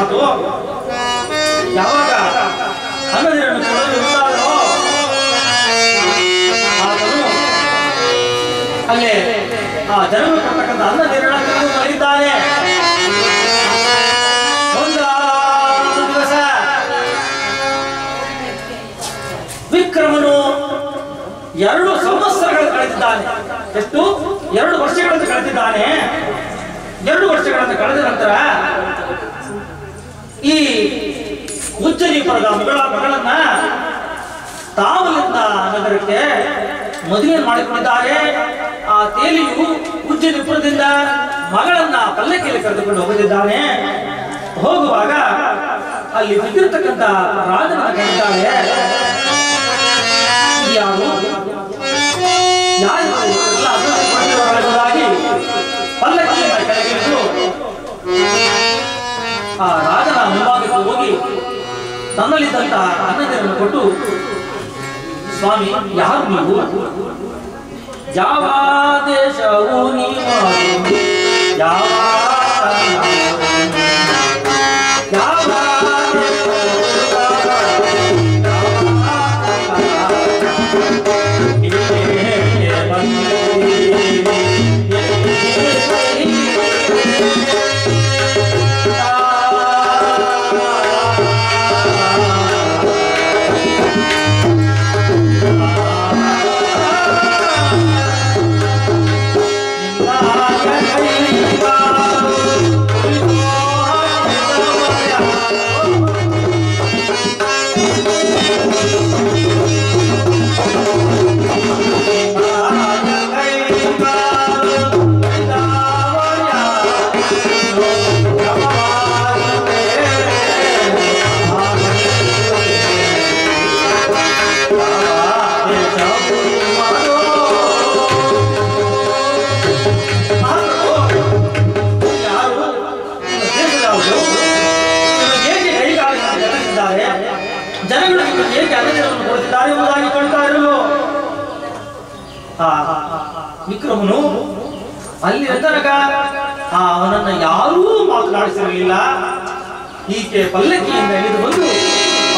ಮಾತು. ಯಾವಾಗ ಅನ್ನದಿರನ್ನು ಕೊಡಲು ಇರ್ತಾರೋ ಆತನು ಅಲ್ಲೇ ಆ ಜನರು ಕೊಡ್ತಕ್ಕಂಥ ಅನ್ನದಿರನ್ನು ಮರಿದ್ದಾನೆ. ಒಂದು ದಿವಸ ವಿಕ್ರಮನು 2 ಸಂವತ್ಸರಗಳು ಕಳೆದಿದ್ದಾನೆ. ಎಷ್ಟು? 2 ವರ್ಷಗಳನ್ನು ಕಳೆದಿದ್ದಾನೆ. 2 ವರ್ಷಗಳನ್ನು ಕಳೆದ ನಂತರ ಈ ಉಜ್ಜನೀಪುರದ ಮಗಳನ್ನ ತಾವಲಿಂದ ನಗರಕ್ಕೆ ಮದುವೆ ಮಾಡಿಕೊಂಡಿದ್ದಾರೆ. ಆ ತೇಲಿಯು ಉಜ್ಜನೀಪುರದಿಂದ ಮಗಳನ್ನ ಪಲ್ಲಕ್ಕಿಯಲ್ಲಿ ಕರೆದುಕೊಂಡು ಹೋಗುತ್ತಿದ್ದಾನೆ. ಹೋಗುವಾಗ ಅಲ್ಲಿ ಬಿದ್ದಿರತಕ್ಕಂಥ ರಾಜನ ಕಂಡಿದ್ದಾಳೆ. ಯಾರು ಪಲ್ಲಕ್ಕಿಯಿಂದ ಕೆಳಗಿಳಿದು ಆ ರಾಜನ ಮುಂಭಾಗಕ್ಕೆ ಹೋಗಿ ತನ್ನಲ್ಲಿದ್ದಂತ ಅನ್ನದಿರನ್ನು ಕೊಟ್ಟು, ಸ್ವಾಮಿ ಯಾರು ನೀವು? ಯಾವ ದೇಶವು ನೀವು? ಯಾವ ವಿಕ್ರಮನು ಅಲ್ಲಿ ತನಕ ಅವನನ್ನ ಯಾರೂ ಮಾತನಾಡಿಸಿರಲಿಲ್ಲ. ಈಕೆ ಪಲ್ಲಕ್ಕಿಯಿಂದ ಇಳಿದು ಬಂದು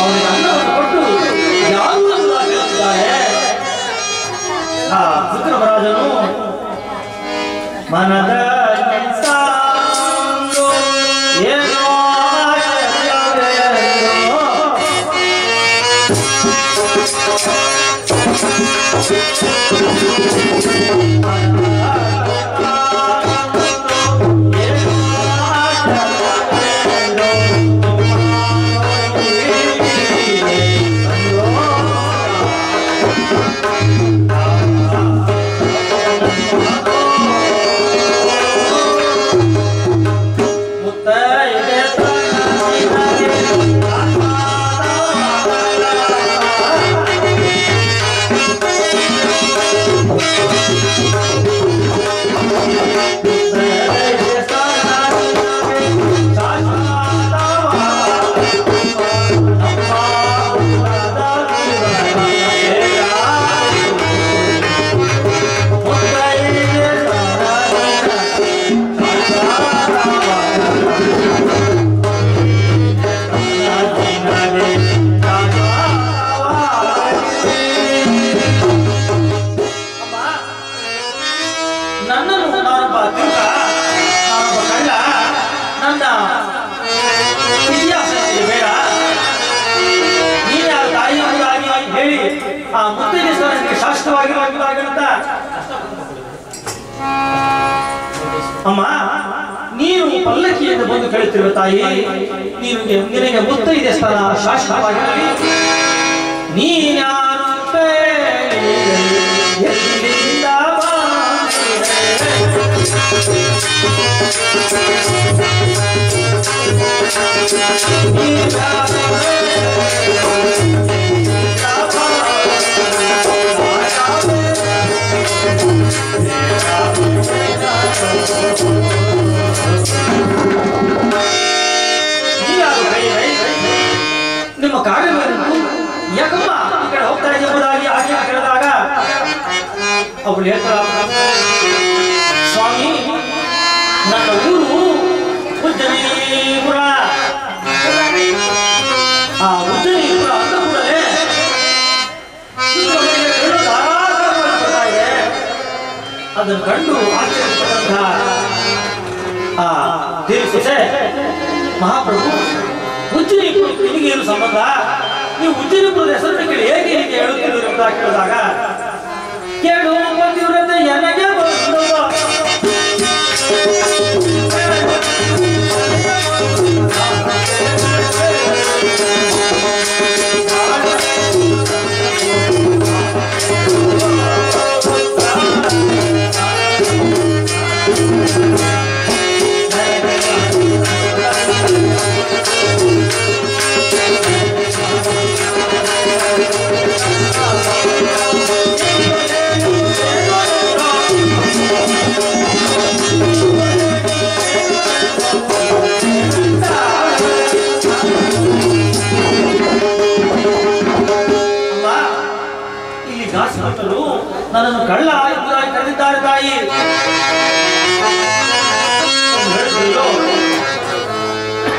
ಅವನಿಗೆ ಅನ್ನವನ್ನು ಕೊಟ್ಟು ಯಾರೂ ಹೇಳ್ತಿದ್ದಾರೆ. ವಿಕ್ರಮರಾಜನು ಮನದ ಅಮ್ಮ, ನೀನು ಪಲ್ಲಕ್ಕಿಯಿಂದ ಬಂದು ಕೇಳುತ್ತಿರುವ ತಾಯಿ, ನಿನಗೆ ಮುತ್ತೈದೆ ಸ್ಥಾನ ಶಾಶ್ವತವಾಗಿರಲಿ. ನೀನ್ಯಾರು ನಿಮ್ಮ ಕಾರ್ಯವನ್ನು ಯಾಕಮ್ಮ ಈ ಕಡೆ ಹೋಗ್ತಾ ಎಂಬುದಾಗಿ ಆಕೆ ಕೇಳಿದಾಗ ಅವಳು ಹೇಳ್ತಾಳ, ಸ್ವಾಮಿ ನನ್ನ ಊರು ಉಜ್ಜನೀಪುರ, ಅದನ್ನು ಕಂಡು ಆಶ್ಚರ್ಯಪಟ್ಟಂತಹ ಆ ದೇವಸೆ ಮಹಾಪ್ರಭು ಉಜ್ಜಯಿನಿಪುರ ನಿಮಗೇನು ಸಂಬಂಧ? ನೀವು ಉಜ್ಜಯಿನಿಪುರದ ಹೆಸರನ್ನು ಕೇಳಿ ಹೇಗೆ ಹೀಗೆ ಹೇಳುತ್ತಿದ್ದೀರಿ ಅಂತ ಕೇಳಿದಾಗ ಕೇಳು ಪತಿವ್ರತೆ ನನಗೆ ನನ್ನನ್ನು ಕಳ್ಳ ಎಂಬುದಾಗಿ ಕರೆದಿದ್ದಾರೆ ತಾಯಿ.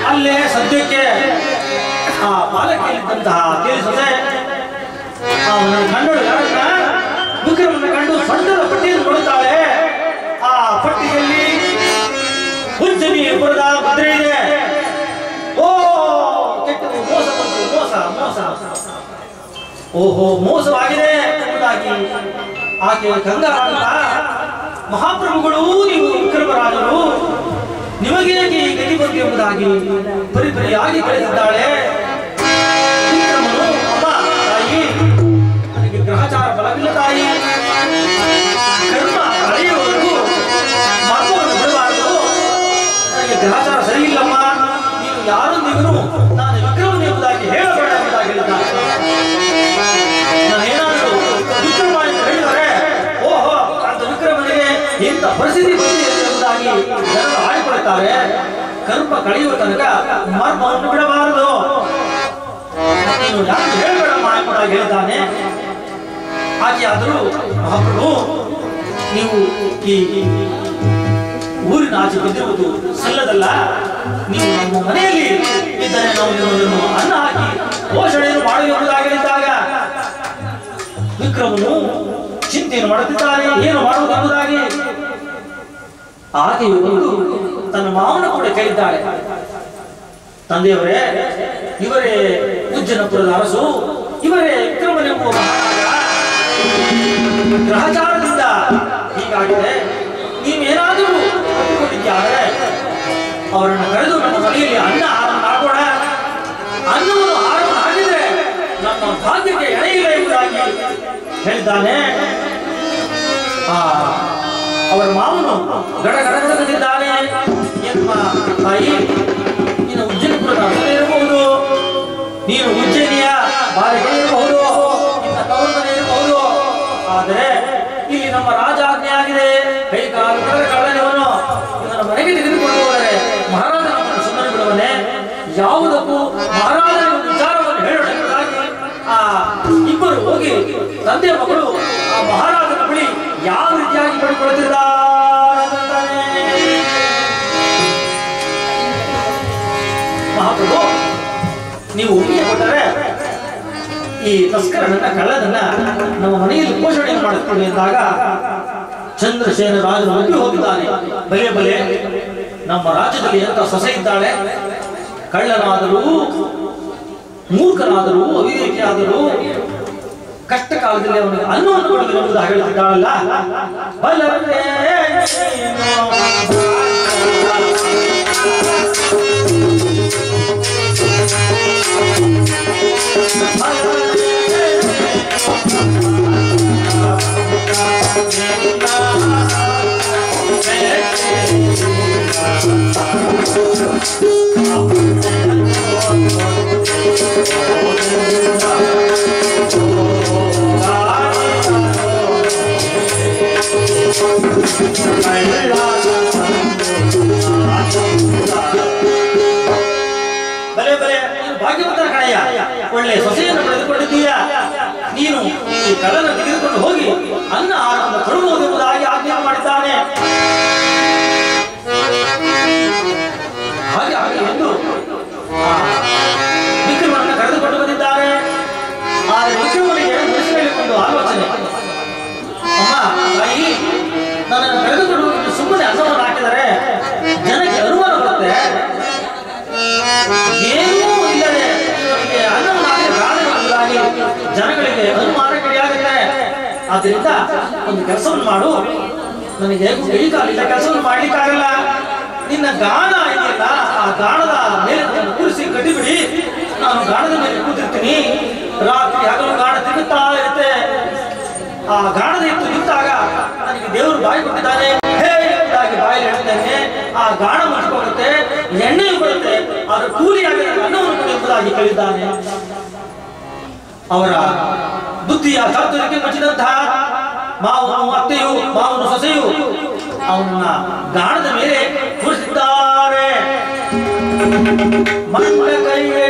ಅಲ್ಲೇ ಸದ್ಯಕ್ಕೆ ಆ ಪಾಲಕಿಯಲ್ಲಿದ್ದಂತಹ ತಿಳಿಸದೆ ಅವನ ಕಂಡು ವಿಕ್ರಮನ ಕಂಡು ಸೊಂಟದ ಪಟ್ಟಿಯನ್ನು ಕೊಡುತ್ತಾಳೆ. ಆ ಪಟ್ಟಿಯಲ್ಲಿ ಉಜ್ಜಯಿನಿಪುರದ ಮುದ್ರೆ ಇದೆ. ಓ ಕೆಟ್ಟದು, ಮೋಸ ಬಂತು, ಮೋಸ ಮೋಸ, ಓಹೋ ಮೋಸವಾಗಿದೆ ಎಂಬುದಾಗಿ ಆಕೆ ಕಂಗಾಲಾಗುತ್ತಾ ಮಹಾಪ್ರಭುಗಳು ನೀವು ವಿಕ್ರಮರಾಜರು ನಿಮಗೆ ಈ ಗತಿ ಬಂತು ಎಂಬುದಾಗಿ ಪರಿಪರಿಯಾಗಿ ಕಳೆದಿದ್ದಾಳೆ. ವಿಕ್ರಮನು ಅಮ್ಮ ತಾಯಿ ನನಗೆ ಗ್ರಹಚಾರ ಬಲವಿಲ್ಲ ತಾಯಿ, ಕರ್ಮ ಕಳೆಯುವವರೆಗೂ ಮರ್ಮವನ್ನು ಬಿಡಬಾರದು, ನನಗೆ ಗ್ರಹಚಾರ ಸರಿಯಿಲ್ಲಮ್ಮ, ನೀನು ಯಾರೊಂದಿಗೂ ನಾನು ವಿಕ್ರಮನು ಎಂಬುದಾಗಿ ಹೇಳಬೇಡ ಎಂಬುದಾಗಿ ಹೇಳಿದ್ದಾನೆ. ನಾನೇನಾದರೂ ವಿಕ್ರಮ ಎಂದು ಹೇಳಿದರೆ ಓಹೋ ಅಂತ ವಿಕ್ರಮನಿಗೆ ಇಂಥ ಪರಿಸ್ಥಿತಿ ಬಂದಿದೆ ಎಂಬುದಾಗಿ ಜನರು ಆಡಿಕೊಳ್ಳುತ್ತಾರೆ. ಕರ್ಮ ಕಳೆಯುವ ತನಕ ಮರ್ಮವನ್ನು ಬಿಡಬಾರದು, ನೀನು ಯಾರು ಹೇಳಬೇಡಮ್ಮ ಎಂಬುದಾಗಿ ಹೇಳಿದ್ದಾನೆ. ಹಾಗೆ ಆದರೂ ಮಹಾಪ್ರಭು ನೀವು ಈ ಊರಿನ ಆಚೆ ಬಿದ್ದಿರುವುದು ಸಲ್ಲದಲ್ಲ, ನೀವು ನಮ್ಮ ಮನೆಯಲ್ಲಿ ಇದ್ದರೆ ನಾವು ನಿಮ್ಮನ್ನು ಅನ್ನ ಹಾಕಿ ಪೋಷಣೆಯನ್ನು ಮಾಡುವ ಎಂಬುದಾಗಿ ಹೇಳಿದಾಗ ವಿಕ್ರಮನು ಚಿಂತೆಯನ್ನು ಮಾಡುತ್ತಿದ್ದಾನೆ, ಏನು ಮಾಡುವುದು ಎಂಬುದಾಗಿ. ಆಕೆಯು ಬಂದು ತನ್ನ ಮಾವನ ಕೂಡ ಕೇಳಿದ್ದಾಳೆ, ತಂದೆಯವರೇ ಇವರೇ ಉಜ್ಜನಪುರದ ಅರಸು, ಇವರೇ ವಿಕ್ರಮನೆಂಬುವ ಗ್ರಹಚಾರದಿಂದ ಹೀಗಾಗಿದೆ, ನೀವೇನಾದರೂ ಒಪ್ಪಿಕೊಂಡಿದ್ದಾದರೆ ಅವರನ್ನು ಕರೆದು ನಮ್ಮ ಮನೆಯಲ್ಲಿ ಅನ್ನ ಆಹಾರವನ್ನು ಹಾಕೋಣ, ಅನ್ನವನ್ನು ಆಹಾರವನ್ನು ಹಾಕಿದ್ರೆ ನಮ್ಮ ಭಾಗ್ಯಕ್ಕೆ ಎಳೆಯಿಲ್ಲ ಎಂಬುದಾಗಿ ಹೇಳಿದ್ದಾನೆ. ಅವರ ಮಾವನು ಗಡಗಡಗಡದಿದ್ದಾನೆ. ಎನ್ನುವ ತಾಯಿ ನೀನು ಉಜ್ಜಯಿನಿಪುರದ ಅರಸನೇ ಇರಬಹುದು, ನೀನು ಉಜ್ಜಯಿನಿಯ ಬಾರಿಗೆ ಇರಬಹುದು, ನಿನ್ನ ತವರನೇ ಇರಬಹುದು, ಆದರೆ ಇಲ್ಲಿ ನಮ್ಮ ರಾಜ ಆಜ್ಞೆ ಆಗಿದೆ, ಕೈ ಕಾಲು ಕಳ್ಳನಿವನು ಇವನ ಮನೆಗೆ ತೆಗೆದುಕೊಂಡು ಹೋದರೆ ಮಹಾರಾಜ ನಮ್ಮನ್ನು ಸುಮ್ಮನೆ ಬಿಡುವನೆ, ಯಾವುದಕ್ಕೂ ಮಹಾರಾಜನ ವಿಚಾರವನ್ನು ಹೇಳೋಣ ಎಂಬುದಾಗಿ ಆ ಇಬ್ಬರು ಹೋಗಿ ತಂದೆ ಮಗಳು ಆ ಮಹಾರಾಜನ ಬಳಿ ಯಾವ ರೀತಿಯಾಗಿ ಪಡೆದುಕೊಳ್ಳುತ್ತಿದ್ದಾರೆ. ಮಹಾಪ್ರಭು ನೀವು ಒಪ್ಪಿಗೆ ಕೊಟ್ಟರೆ ಈ ತಸ್ಕರನನ್ನ ಕಳ್ಳನನ್ನ ನಮ್ಮ ಮನೆಯಲ್ಲಿ ಪೋಷಣೆಯನ್ನು ಮಾಡುತ್ತೇವೆ ಎಂದಾಗ ಚಂದ್ರಸೇನ ರಾಜನು ಒಪ್ಪಿ ಹೋಗಿದ್ದಾನೆ. ಬಲೆ ಬಲೆ ನಮ್ಮ ರಾಜ್ಯದಲ್ಲಿ ಎಂತ ಸೊಸೆ ಇದ್ದಾಳೆ, ಕಳ್ಳನಾದರೂ ಮೂರ್ಖನಾದರೂ ಅವಿವೇಕಿಯಾದರೂ ಕಷ್ಟ ಕಾಲದಲ್ಲಿ ಅವನಿಗೆ ಅನ್ನವನ್ನು ಕೊಡಬೇಕು ಎಂಬುದಾಗಿ ಹೇಳುತ್ತಿದ್ದಾಳಲ್ಲ. ಬಲೆ ಬಲೆ ಭಾಗ್ಯವಂತರ ಕಣಯ್ಯ, ಒಳ್ಳೆ ಸೊಸೆಯನ್ನು ಪಡೆದುಕೊಂಡಿದ್ದೀಯ, ನೀನು ಈ ಕಳ್ಳನ ತೆಗೆದುಕೊಂಡು ಹೋಗಿ ಅನ್ನ ಆಹಾರವನ್ನು ಕೊಡಬಹುದು ಎಂಬುದಾಗಿ ಆಜ್ಞೆ ಮಾಡಿದ್ದಾನೆ. ಹಾಗೆ ಹಾಗೆ ಎಂದು ವಿಕ್ರಮನನ್ನು ಕರೆದುಕೊಂಡು ಬಂದಿದ್ದಾರೆ. ಆದರೆ ವಿಕ್ರಮನಿಗೆ ಮನಸ್ಸಿನಲ್ಲಿ ಒಂದು ಆಲೋಚನೆ, ಅಮ್ಮ ತಾಯಿ ನನ್ನ ಜನಗಳಿಗೆ ಅನುಮಾನಗಳಿಯಾಗುತ್ತೆ. ಆದ್ರಿಂದ ಒಂದು ಕೆಲಸವನ್ನು ಮಾಡು, ನನಗೆ ಕೈ ಕಾಲಿಲ್ಲ, ಕೆಲಸವನ್ನು ಮಾಡ್ಲಿಕ್ಕಾಗಲ್ಲ. ನಿನ್ನ ಗಾಣ ಇದೆಯಲ್ಲ, ಆ ಗಾಣದ ಮೇಲೆ ಕೂರಿಸಿ ಕಟ್ಟಿಬಿಡಿ, ನಾನು ಗಾಣದ ಮೇಲೆ ಕೂತಿರ್ತೀನಿ. ರಾತ್ರಿ ಹಗಲು ಗಾಣ ತಿರುಗುತ್ತಾ ಇರುತ್ತೆ. ಆ ಗಾಣದ ಎತ್ತು ನಿಂತಾಗ ನನಗೆ ದೇವರು ಬಾಯಿ ಕೊಟ್ಟಿದ್ದಾನೆ, ಹೇಗೆ ಬಾಯಿ ಹೇಳ್ತೇನೆ. ಆ ಗಾಣ ಮುಚ್ಚಿಕೊಳ್ಳುತ್ತೆ, ಎಣ್ಣೆಯು ಬರುತ್ತೆ, ಅದರ ಕೂಲಿಯಾಗಿ ಅನ್ನವನ್ನು ಕೊಡುವುದಾಗಿ ಕಲಿದ್ದಾನೆ. ಅವರ ಬುದ್ಧಿಯ ಚಾತುರ್ಯಕ್ಕೆ ಮಚ್ಚಿದಂತಹ ಮಾವನು ಅತ್ತೆಯು ಮಾವನು ಸೊಸೆಯು ಅವನನ್ನ ಗಾಣದ ಮೇಲೆ ಕೂರಿಸಿದ್ದಾರೆ. ಮಂಡ ಕೈಗೆ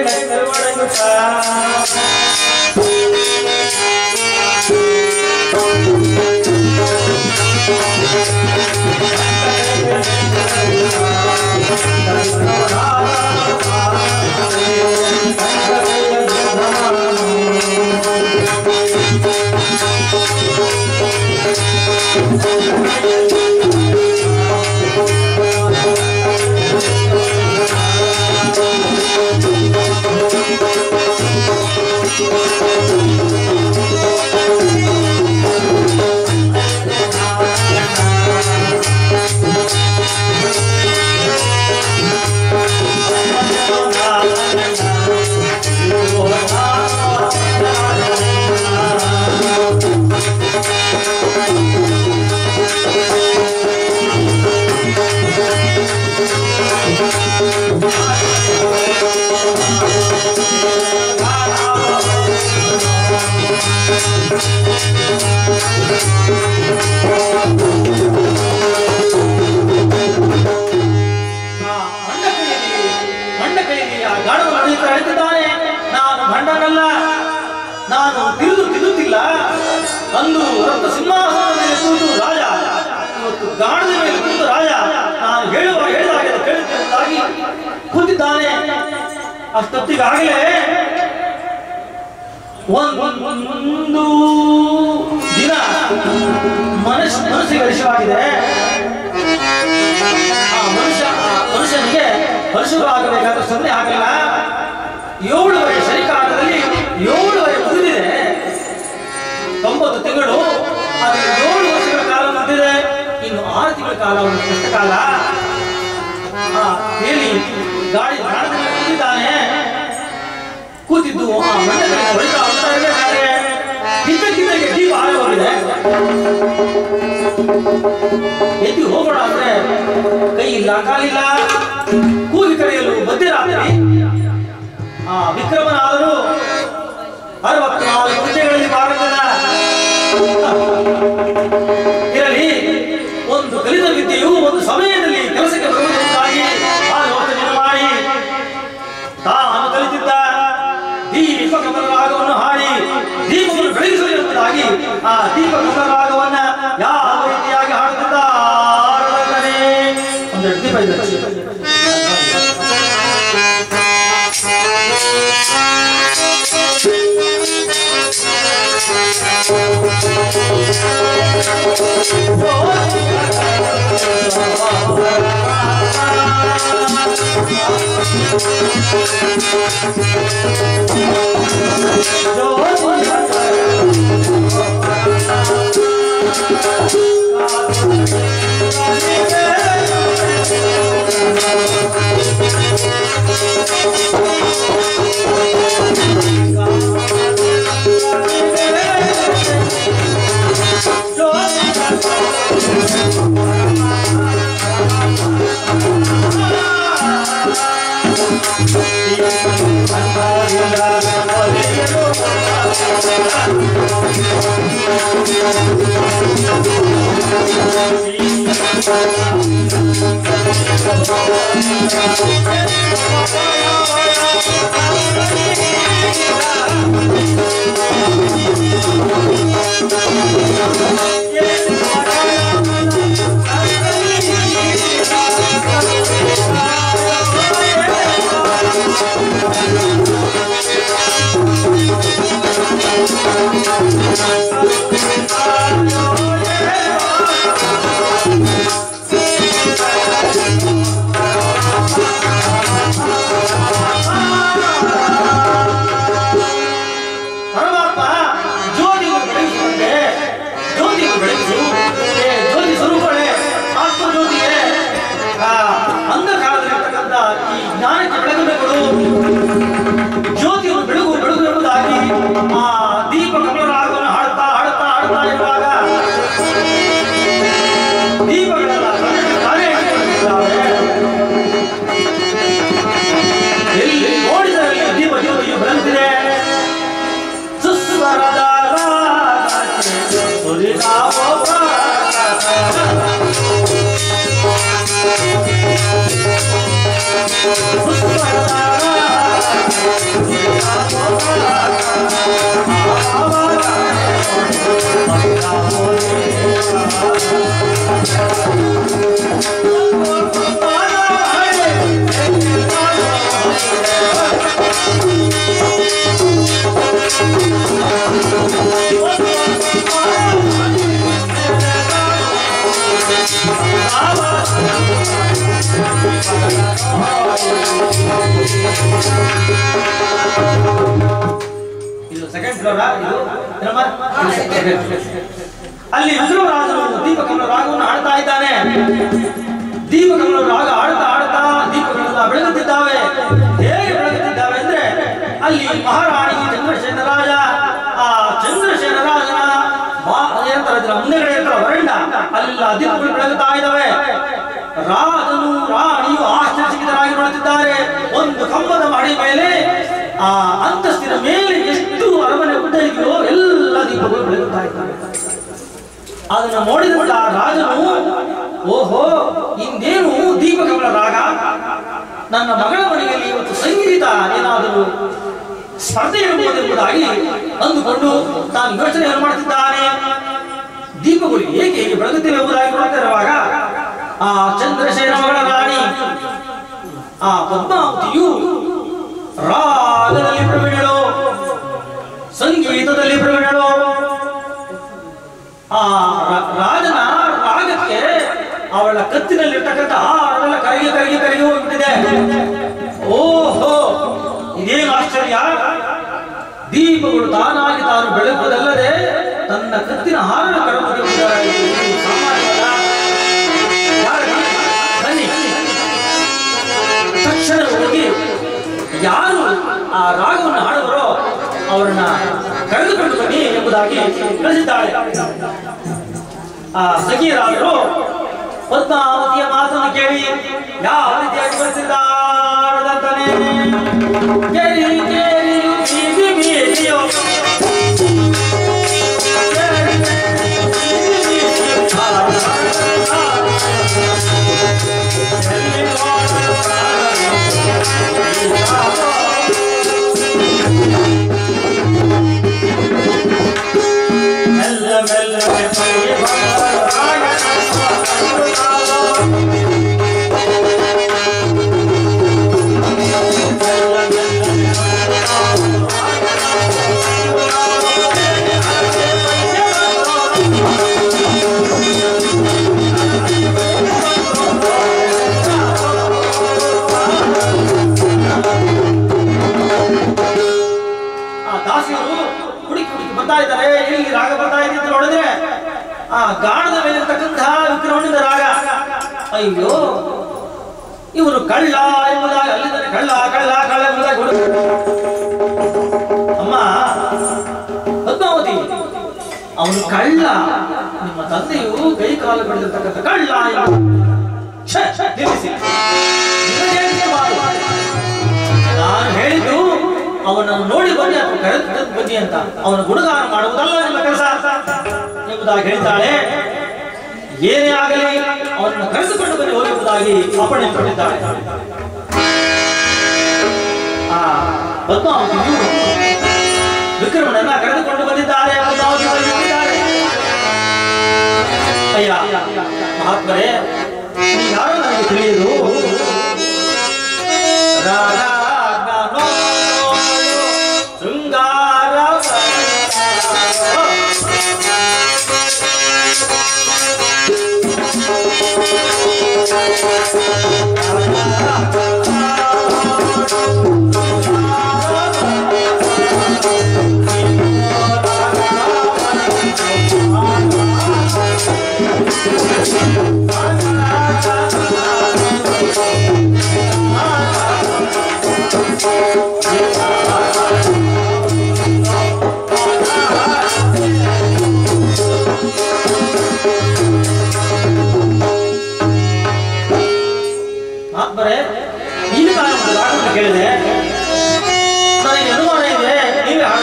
ನಾನು ತಿರುಗುತ್ತಿಲ್ಲ. ಅಂದು ರಕ್ತ ಸಿಂಹಾಸನದ ಮೇಲೆ ಕೂತು ರಾಜ, ಇವತ್ತು ಗಾಣದ ಮೇಲೆ ಕೂತು ರಾಜ ನಾನು ಹೇಳಿದಾಗ ಕೇಳುತ್ತಿದ್ದಾಗಿ ಕೂತಿದ್ದಾನೆ. ಅಷ್ಟೊತ್ತಿಗಾಗಲೇ ಒಂದು ದಿನ ಮನಸ್ಸಿಗೆ ವಿಷಯವಾಗಿದೆ. ಆ ಮನುಷ್ಯನಿಗೆ ಹರ್ಷವಾಗಬೇಕಾದ್ರೆ ಸೊನ್ನೆ ಆಗಲ್ಲ. 7 ಶನಿಕಾಲದಲ್ಲಿ 7 ಮುಗಿದಿದೆ, 90 ತಿಂಗಳು, ಅದಕ್ಕೆ 7 ವರ್ಷಗಳ ಕಾಲ ಮುಗಿದಿದೆ. ಇನ್ನು 6 ತಿಂಗಳ ಕಾಲ ಒಂದು ಕಷ್ಟ ಕಾಲ. ಹೇಳಿ ಗಾಡಿ ಕೂತಿದ್ದಾನೆ. ಕೂತಿದ್ದು ಆ ಮಂಡಲದಲ್ಲಿ ಹೊಳಿತಾ ಇರಬೇಕಾದ್ರೆ ಇದ್ದಕ್ಕಿದ್ದಂಗೆ ದೀಪ ಹಾರಿ ಹೋಗಿದೆ. ಎದ್ದು ಹೋಗೋಣ ಅಂದ್ರೆ ಕೈ ಇಲ್ಲ, ಕಾಲಿಲ್ಲ, ಕೂಗಿ ಕರೆಯಲು ಮಧ್ಯರಾತ್ರಿ. ವಿಕ್ರಮನಾದರೂ 64 ಪೂಜೆಗಳಲ್ಲಿ ಭಾರತದ ಇರಲಿ. ಒಂದು ಕಲಿತ ವಿದ್ಯೆಯು ಒಂದು ಸಮಯದಲ್ಲಿ ಕೆಲಸಕ್ಕೆ ಬರುವುದಕ್ಕಾಗಿ ಆಲೋಚನೆ ಮಾಡಿ ತಾನು ಕಲಿತಿದ್ದ ದೀಪ ಕಮಲ ರಾಗವನ್ನು ಹಾಡಿ ದೀಪವನ್ನು ಬೆಳಗಿಸಲು ಎಂಬುದಾಗಿ ಆ ದೀಪ ಕಮಲ ರಾಗವನ್ನ ಯಾವ ರೀತಿಯಾಗಿ ಹಾಡುತ್ತಿದ್ದಾರೆ. ಒಂದೆರಡು ದೀಪ ಇದೆ. ಜ್ಯೋತಿಯನ್ನು ಬೆಳಗು ಬೆಳಗು ಎಂಬುದಾಗಿ ಆ ದೀಪ ಕಮಲರಾಗವನ್ನು ಹಾಡುತ್ತಾ ಹಾಡುತ್ತಾ ಹಾಡುತ್ತಾ ಇರುವಾಗ ದೀಪಗಳೆಲ್ಲ ಎಲ್ಲಿ ನೋಡಿದರೆ ದೀಪ ಜ್ಯೋತಿಯು ಬೆಳಗುತ್ತಿದೆ. ಸುಸ್ವರದ ಇದು ಸೆಕೆಂಡ್ ಫ್ಲೋರ್. ಅಲ್ಲಿ ರುದ್ರರಾಜನು ದೀಪಕಮಲ ರಾಗವನ್ನು ಹಾಡ್ತಾ ಇದ್ದಾನೆ. ದೀಪಕಮಲ ರಾಗ ಹಾಡ್ತಾ ಹಾಡ್ತಾ ದೀಪಗಳೆಲ್ಲ ಬೆಳಗುತ್ತಿದ್ದಾವೆ. ಹೇಗೆ ಬೆಳಗುತ್ತಿದ್ದಾವೆ ಅಂದ್ರೆ ಅಲ್ಲಿ ಮಹಾರಾಣಿ ಚಂದ್ರಸೇನ ರಾಜ, ಆ ಚಂದ್ರಸೇನ ರಾಜನ ಮುಂದೆಗಡೆ ವರಂಡ ಅಲ್ಲೆಲ್ಲ ದೀಪಗಳು ಬೆಳಗುತ್ತಾ ಇದ್ದಾವೆ. ರಾಜನು ರಾಣಿಯು ಆಶ್ಚರ್ಯಚಕಿತರಾಗಿ ನೋಡುತ್ತಿದ್ದಾರೆ. ಒಂದು ಕಂಬದ ಮಾಡಿ ಮೇಲೆ ಆ ಅಂತಸ್ತಿನ ಮೇಲೆ ಎಷ್ಟು ಅರಮನೆ ಉದ್ದ ಇದೆಯೋ ಎಲ್ಲ ದೀಪಗಳು ಬೆಳಗುತ್ತಾ ಇದ್ದಾವೆ. ಅದನ್ನು ನೋಡಿದಂತ ರಾಜನು, ಓಹೋ, ಇಂದೇನು ದೀಪಕಮಲ ರಾಗ, ನನ್ನ ಮಗಳ ಮನೆಯಲ್ಲಿ ಇವತ್ತು ಸಂಗೀತ ಏನಾದರೂ ಸ್ಪರ್ಧೆ ಎಂಬುದಾಗಿ ಅಂದುಕೊಂಡು ತಾನು ಯೋಚನೆಯನ್ನು ಮಾಡುತ್ತಿದ್ದಾನೆ. ದೀಪಗಳು ಏಕೆ ಹೇಗೆ ಬೆಳಗುತ್ತಿವೆ ಎಂಬುದಾಗಿ ನೋಡ್ತಾ ಇರುವಾಗ ಆ ಚಂದ್ರಸೇನ ಮಗಳ ರಾಣಿ ಆ ಪದ್ಮಾವತಿಯು ರಾಗದಲ್ಲಿ ಪ್ರವೀಣಳು, ಸಂಗೀತದಲ್ಲಿ ಪ್ರವೀಣಳು. ಆ ರಾಜನ ರಾಗಕ್ಕೆ ಅವಳ ಕತ್ತಿನಲ್ಲಿರ್ತಕ್ಕಂಥ ಹಾರವೆಲ್ಲ ಕರಗಿ ಕರಗಿ ಕರಗಿ ಹೋಗ್ಬಿಟ್ಟಿದೆ. ಓಹೋ, ಇದೇನು ಆಶ್ಚರ್ಯ! ದೀಪಗಳು ತಾನಾಗಿ ತಾನು ಬೆಳಗುವುದಲ್ಲದೆ ತನ್ನ ಕತ್ತಿನ ಹಾರನ ಕರಗಿ ಸಾಮಾನ್ಯವಲ್ಲ. ತಕ್ಷಣ ಹೋಗಿ ಯಾರು ಆ ರಾಗವನ್ನು ಹಾಡುವರೋ ಅವರನ್ನ ಕರೆದುಕೊಂಡು ಬನ್ನಿ ಎಂಬುದಾಗಿ ಕಳಿಸಿದ್ದಾಳೆ. ಆ ಸಖಿಯರಾದರು ಪದ್ಮಾವತಿಯ ಮಾತನ್ನು ಕೇಳಿ ಯಾವ ರೀತಿಯಾಗಿ ಬರ್ತಿದ್ದಾರದಂತಾನೆ ಕೇಳಿ ಕೇಳಿಯು ಬೀದಿ ಬೀದಿಯೋ ಗಾಣದ ಮೇಲಿರ್ತಕ್ಕಂತಹ ವಿಕ್ರಮಣಿಂದ ರಾಗ. ಅಯ್ಯೋ, ಇವರು ಕಳ್ಳ ಎಂಬುದಾಗಿ ಅಲ್ಲಿಂದ ಕಳ್ಳ ಕಳ್ಳ ಕಳ್ಳ ಎಂಬುದಾಗಿ ಅಮ್ಮ ಪದ್ಮಾವತಿ, ಅವನು ಕಳ್ಳ, ನಿಮ್ಮ ತಂದೆಯು ಕೈ ಕಾಲು ಬೆಳೆದಿರ್ತಕ್ಕಂಥ ಕಳ್ಳ. ನಾನು ಹೇಳಿದ್ದು ಅವನನ್ನು ನೋಡಿ ಬನ್ನಿ ಅಥವಾ ಕರೆದು ಬನ್ನಿ ಅಂತ, ಅವನ ಗುಣಗಾನ ಮಾಡುವುದಲ್ಲ ನಿಮ್ಮ ಕೆಲಸ ಎಂಬುದಾಗಿ ಹೇಳ್ತಾಳೆ. ಏನೇ ಆಗಲಿ ಅವನನ್ನು ಕರೆದುಕೊಂಡು ಬನ್ನಿ ಹೋಗಿ ಎಂಬುದಾಗಿ ಅಪ್ಪಣೆ ಕೊಟ್ಟಿದ್ದಾಳೆ. ಆ ಪದ್ಮಾವತಿಯು ವಿಕ್ರಮನನ್ನ ಕರೆದುಕೊಂಡು ಬಂದಿದ್ದಾರೆ. ಅಯ್ಯ ಮಹಾತ್ಮರೇ, ಯಾರು ನನಗೆ ತಿಳಿಯುವುದು? ಶೃಂಗಾರ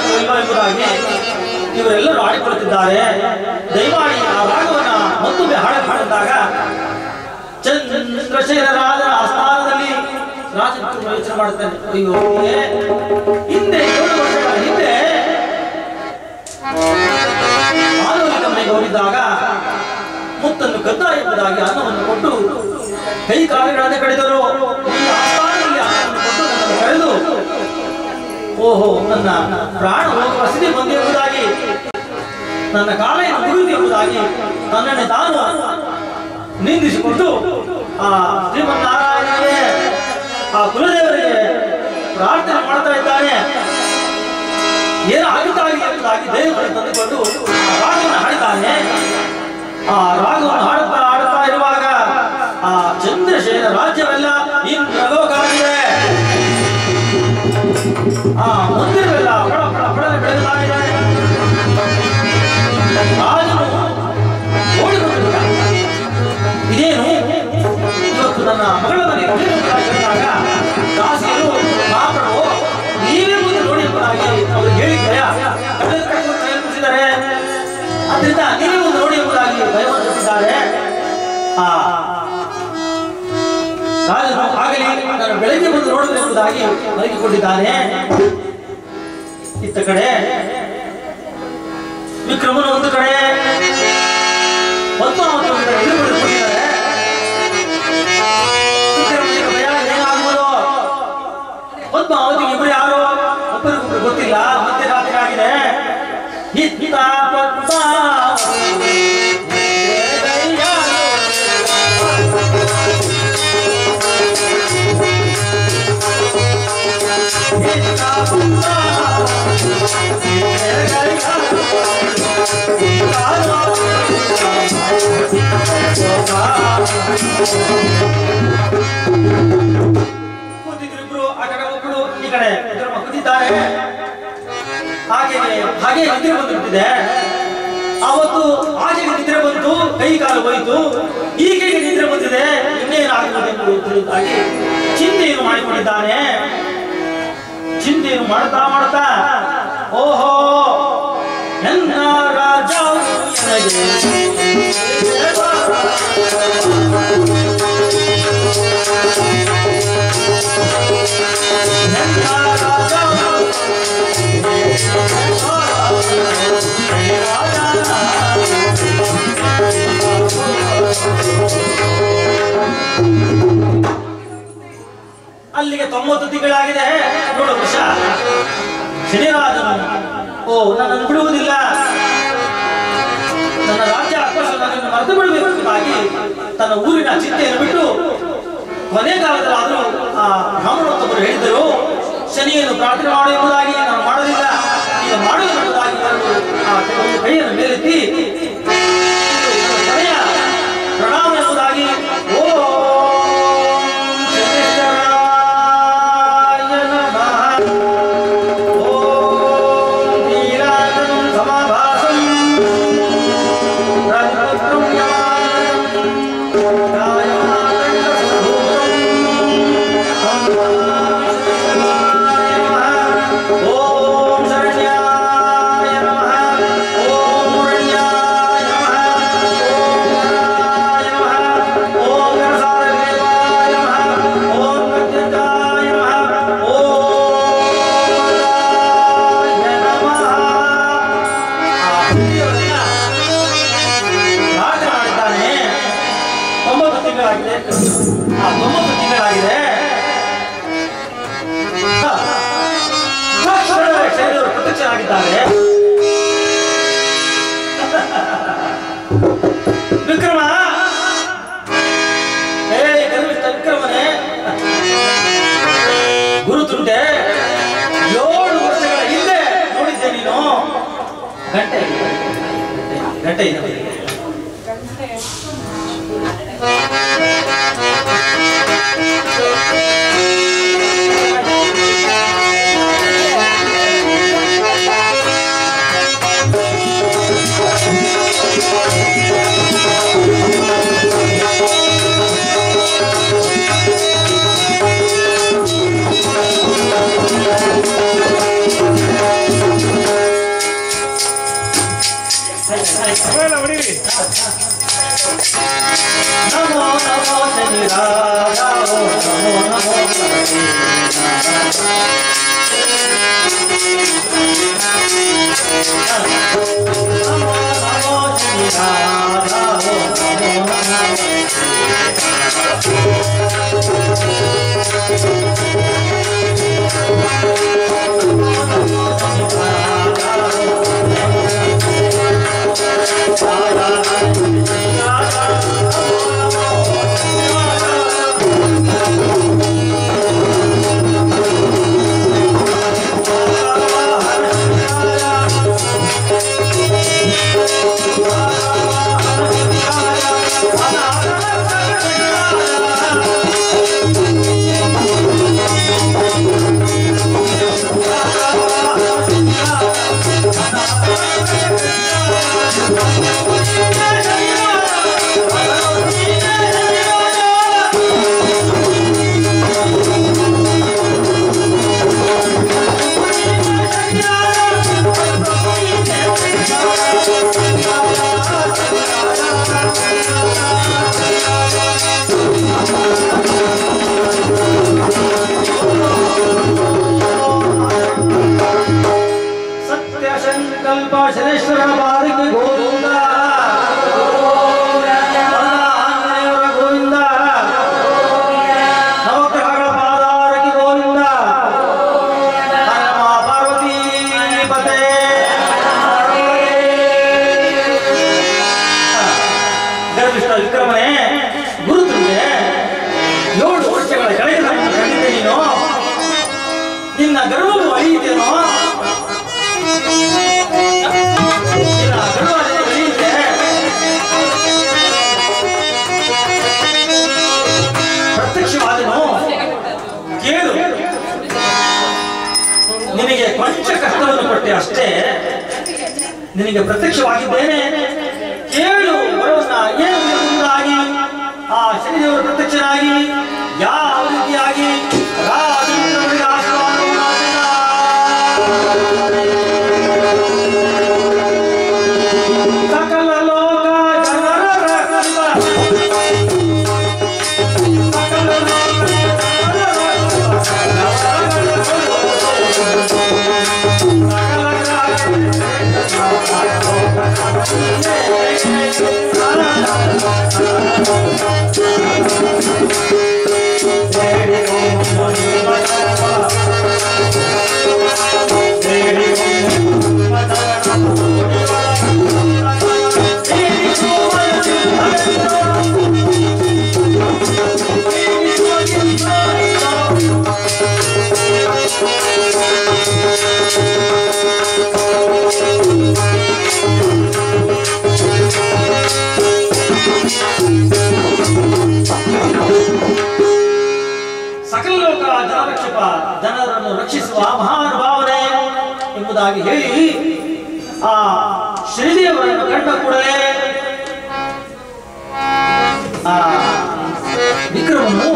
ಮಾಡುತ್ತೋ ಇಲ್ವೋ ಎಂಬುದಾಗಿ ಇವರೆಲ್ಲರೂ ಆಡಿಕೊಳ್ಳುತ್ತಿದ್ದಾರೆ. ದಯಮಾಡಿ ಆ ರಾಗವನ್ನ ಮತ್ತೊಮ್ಮೆ ಹಾಡಿದಾಗ ಚಂದ್ರಶೇಖರರಾಜನ ಆಸ್ಥಾನದಲ್ಲಿ ರಾಜಪುತ್ರ ಯೋಚನೆ ಮಾಡುತ್ತಾನೆ. ಅಯ್ಯೋ, ಹಿಂದೆ 7 ವರ್ಷಗಳ ಹಿಂದೆ ಆಲೋಲಿಕ ಮನೆಗೆ ಹೋಗಿದ್ದಾಗ ಮುತ್ತನ್ನು ಕದ್ದ ಎಂಬುದಾಗಿ ಅನ್ನವನ್ನು ಕೊಟ್ಟು ಕೈ ಕಾಲುಗಳನ್ನು ಕಡಿದರು. ಈ ಆಸ್ಥಾನದಲ್ಲಿ ಅನ್ನವನ್ನು ಕೊಟ್ಟು ನನ್ನನ್ನು ಕರೆದು, ಓಹೋ, ನನ್ನ ಪ್ರಾಣ ಹೋಗುವ ಸ್ಥಿತಿ ಬಂದು ಎಂಬುದಾಗಿ, ನನ್ನ ಕಾಲೆಯನ್ನು ಮುಗಿದು ಎಂಬುದಾಗಿ ತನ್ನನ್ನೇ ತಾನು ನಿಂದಿಸಿಕೊಂಡು ಆ ಶ್ರೀಮನ್ನಾರಾಯಣನಿಗೆ, ಆ ಕುಲದೇವರಿಗೆ ಪ್ರಾರ್ಥನೆ ಮಾಡ್ತಾ ಇದ್ದಾನೆ. ಏನು ಆಗುತ್ತಾಗಿ ಎಂಬುದಾಗಿ ದೇವರನ್ನು ತಂದುಕೊಂಡು ಆ ರಾಗವನ್ನು ಹಾಡಿದ್ದಾನೆ. ಆ ರಾಗವನ್ನು ಹಾಡುತ್ತಾ ಇರುವಾಗ ಆ ಚಂದ್ರಶೇಖರ ರಾಜ್ಯವೆಲ್ಲ ಇಂದ್ರಲೋಕವಾಗಿದೆ. ಆ ಮಂದಿರವೆಲ್ಲ ಪಡನೆ ಬೆಳೆದಾಗಿದೆ. ರಾಜನು ಓಡಿಕೊಂಡಿದ್ದ. ಇದೇನು ಇವತ್ತು ನನ್ನ ಮಗಳ ಮನೆಗೆ ಕೇಳಿದಾಗ ದಾಸಿಯರು ಮಾತನಾಡುವ ನೀವೇ ಮುಂದೆ ನೋಡಿ ಎಂಬುದಾಗಿ ಅವರು ಹೇಳಿದ್ದಾರೆ. ಕಲ್ಪಿಸಿದ್ದಾರೆ. ಅದರಿಂದ ನೀವೇ ಮುಂದೆ ನೋಡಿ ಎಂಬುದಾಗಿ ಭಯವನ್ನು ತಿಳಿಸಿದ್ದಾರೆ. ಆ ರಾಜನು ಆಗಲಿ ನಾನು ಬೆಳಗ್ಗೆ ಬಂದು ನೋಡಬೇಕೆಂಬುದಾಗಿ ಮಲಗಿಕೊಂಡಿದ್ದಾನೆ. ಇತ್ತ ಕಡೆ ವಿಕ್ರಮನು ಒಂದು ಕಡೆ, ಪದ್ಮಾವತಿ ಒಂದು ಕಡೆ ಎದುರುಕೊಂಡಿದ್ದಾರೆ. ವಿಕ್ರಮನಿಗೆ ಭಯ, ಏನಾಗುವುದು? ಪದ್ಮಾವತಿಗೆ ಇಬ್ಬರು ಯಾರು ಒಬ್ಬರಿಗೊಬ್ಬರು ಗೊತ್ತಿಲ್ಲ. ಮಧ್ಯರಾತ್ರಿ ಆಗಿದೆ. ಇತ್ತ ಕೂತಿದ್ರಿಬ್ರು, ಆ ಕಡೆ ಒಬ್ಬರು ಈ ಕಡೆ ಕೂತಿದ್ದಾರೆ. ಹಾಗೆ ನಿದ್ರೆ ಬಂದುಬಿಟ್ಟಿದೆ. ಅವತ್ತು ಆಚೆಗೆ ನಿದ್ರೆ ಬಂತು, ಕೈ ಕಾಲು ಹೋಯಿತು. ಈಗೇಗೆ ನಿದ್ರೆ ಬಂದಿದೆ, ಇನ್ನೇನಾಗುವುದು ಎಂಬುದು ತಿಳಿದಾಗಿ ಚಿಂತೆಯನ್ನು ಮಾಡಿಕೊಂಡಿದ್ದಾನೆ. ಚಿಂತೆಯನ್ನು ಮಾಡ್ತಾ ಓಹೋ, ನನ್ನ ರಾಜ ಅಲ್ಲಿಗೆ 90 ತಿಂಗಳಾಗಿದೆ. ನೋಡು ವೃಷ, ಶನಿರಾಜನು ನನ್ನನ್ನು ಬಿಡುವುದಿಲ್ಲ, ನನ್ನ ರಾಜ್ಯ ಆಕಾಶ ನನ್ನನ್ನು ಮರೆತು ಬಿಡಬೇಕೆಂಬುದಾಗಿ ತನ್ನ ಊರಿನ ಚಿಂತೆಯನ್ನು ಬಿಟ್ಟು ಕೊನೆ ಕಾಲದಲ್ಲಾದರೂ ಆ ಬ್ರಾಹ್ಮಣೋತ್ತಮರು ಹೇಳಿದರು, ಶನಿಯನ್ನು ಪ್ರಾರ್ಥನೆ ಮಾಡು ಎಂಬುದಾಗಿ ನಾನು ಮಾಡೋದಿಲ್ಲ, ಈಗ ಮಾಡುವುದೆಂಬುದಾಗಿ ಆ ಕೈಯನ್ನು ಮೇಲೆತ್ತಿ ಪ್ರಣಾಮ ಎಂಬುದಾಗಿ ವಿಕ್ರಮ, ವಿಕ್ರಮನೇ ಗುರುತುಂಟೆ, 7 ವರ್ಷಗಳ ಹಿಂದೆ ನೋಡಿದ್ದೆ ನೀನು. ಗಂಟೆ ನಮೋ ನಮೋ ಶನಿರಾಜ ನಮೋ ನಮೋ ಅಷ್ಟೇ ನಿನಗೆ ಪ್ರತ್ಯಕ್ಷವಾಗಿದ್ದೇನೆ ಕೇಳು ವರವನ್ನ ಏನು ಎಂಬುದಾಗಿ ಆ ಶನಿದೇವರು ಪ್ರತ್ಯಕ್ಷನಾಗಿ ಯಾವ ರೀತಿಯಾಗಿ ರಾಜೇಂದ್ರನಿಗೆ ಆಶೀರ್ವಾದವನ್ನು ಮಾಡಿದ ಸಕಲ ಲೋಕ ಜನರ ರಕ್ಷಕ ಜನರನ್ನು ರಕ್ಷಿಸುವ ಮಹಾನುಭಾವನೆ ಎಂಬುದಾಗಿ ಹೇಳಿ ಆ ಶ್ರೀದೇವರನ್ನು ಕಂಡ ಕೂಡಲೇ ಆ ವಿಕ್ರಮನು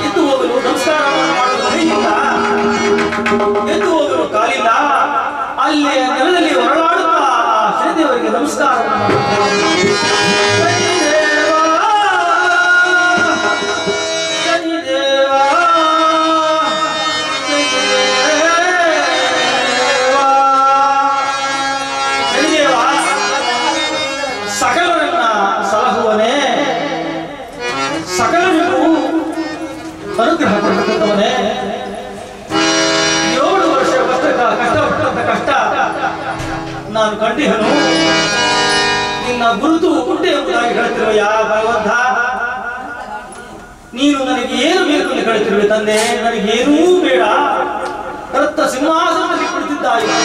ಎದ್ದು ಹೋಗಲು ನಮಸ್ಕಾರ ಮಾಡಲು ಕೈಯಿಂದ ಎದ್ದು ಹೋಗಲು ಕಾಲಿಲ್ಲ ಅಲ್ಲಿ ನೆಲದಲ್ಲಿ ಹೊರಳಾಡುತ್ತಾ ಶ್ರೀದೇವರಿಗೆ ನಮಸ್ಕಾರ ಸಕಲರನ್ನ ಸಲಹುವನೇ ಸಕಲರಿಗೂ ಅನುಗ್ರಹ ಕೊಡುತ್ತವನೇ 7 ವರ್ಷ ಕಷ್ಟಪಟ್ಟಂತ ಕಷ್ಟ ನಾನು ಕಂಡಿಹನು ನಿನ್ನ ಗುರುತು ಕುಂಟೆ ಎಂಬುದಾಗಿ ಹೇಳುತ್ತಿರುವ ಯಾವ ಭಗವಂತ ನೀನು ನನಗೆ ಏನು ಬೇಕು ಎಂದು ಹೇಳುತ್ತಿರುವೆ ತಂದೆ ನನಗೇನೂ ಬೇಡ ರಕ್ತ ಸಿಂಹಾಸನದಲ್ಲಿ ಕುಳಿತಿದ್ದಾಯಿತು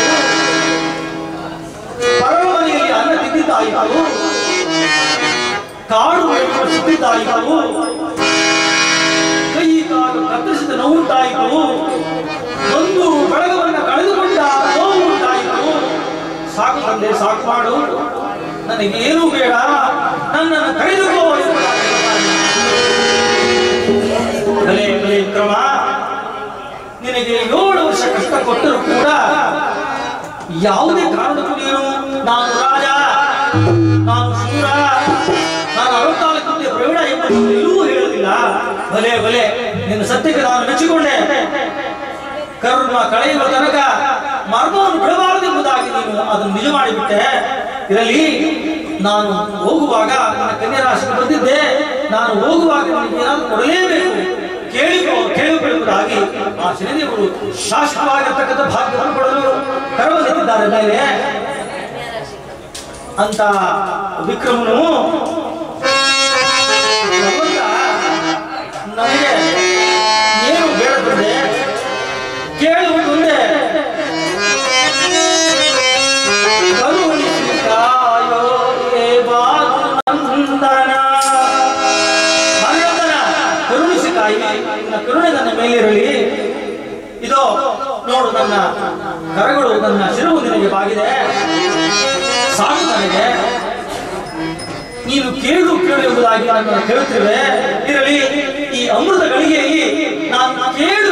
ಪರಮನೆಯಲ್ಲಿ ಅನ್ನ ತಿಂದಿದ್ದಾಯಿತು ಕಾಡು ಸುತ್ತಿದ್ದಾಯಿತು ಕೈ ಕಾಲು ಕತ್ತರಿಸಿದ ನೋವುಂಟಾಯಿತು ಒಂದು ಬಳಗವನ್ನು ಕಳೆದುಕೊಂಡ ನೋವು ಸಾಕು ತಂದೆ, ಸಾಕು ಮಾಡು, ನನಗೇನೂ ಬೇಡ, ನನ್ನನ್ನು ಕರೆದುಕೋ. ಕಲೆ ವಿಕ್ರಮ, ನಿನಗೆ 7 ವರ್ಷ ಕಷ್ಟ ಕೊಟ್ಟರೂ ಕೂಡ ಯಾವುದೇ ಕಾರಣಕ್ಕೂ ನೀನು ನಾನು ರಾಜ, ನಾನು ಶೂರ, ನಾನು 64 ಪ್ರವೀಣ ಎಂಬುದು ಎಲ್ಲೂ ಹೇಳುವುದಿಲ್ಲ. ಭಲೆ ಭಲೆ, ನಿನ್ನ ಸತ್ಯಕ್ಕೆ ನಾನು ಮೆಚ್ಚಿಕೊಂಡೆ. ಕರ್ಮ ಕಳೆಯುವ ತನಕ ಮರ್ಮವನ್ನು ಬಿಡಬಾರದೆಂಬುದಾಗಿ ನೀನು ಅದನ್ನು ನಿಜ ಮಾಡಿಬಿಟ್ಟೆ. ಇದರಲ್ಲಿ ನಾನು ಹೋಗುವಾಗ ನನ್ನ ಕನ್ಯಾ ರಾಶಿಗೆ ಬಂದಿದ್ದೆ. ನಾನು ಹೋಗುವಾಗ ಏನಾದರೂ ಕೊಡಲೇಬೇಕು, ಕೇಳಿಕೊಳ್ಳುವುದಾಗಿ ಆ ಶ್ರೀದೇವರು ಶಾಶ್ವತವಾಗಿರ್ತಕ್ಕಂಥ ಭಾಗ್ಯವನ್ನು ಕೊಡಲು ಕರವಲ್ಲಿದ್ದಾರೆ ಮೇಲೆ ಅಂತ ವಿಕ್ರಮನು ನನಗೆ ಏನು ಬೇಡದಂದೆ ಕೇಳುವುದೊಂದೇ, ಕರುಣಿಸಿಕಾಯೋ ನಂದನ, ಕರುಣಿಸಿಕಾಯಿ, ನಿನ್ನ ಕರುಣೆ ನನ್ನ ಮೇಲಿರಲಿ. ಇದೋ ನೋಡು, ನನ್ನ ಕರಗಳು, ನನ್ನ ಶಿರವು ನಿನಗೆ ಬಾಗಿದೆ, ಸಾಕು ನನಗೆ. ನೀನು ಕೇಳು ಕೇಳು ಎಂಬುದಾಗಿ ನನ್ನನ್ನು ಕೇಳುತ್ತಿರುವೆ. ಇರಲಿ, ಈ ಅಮೃತ ಗಳಿಗೆಯಲ್ಲಿ ನಾನು ಕೇಳು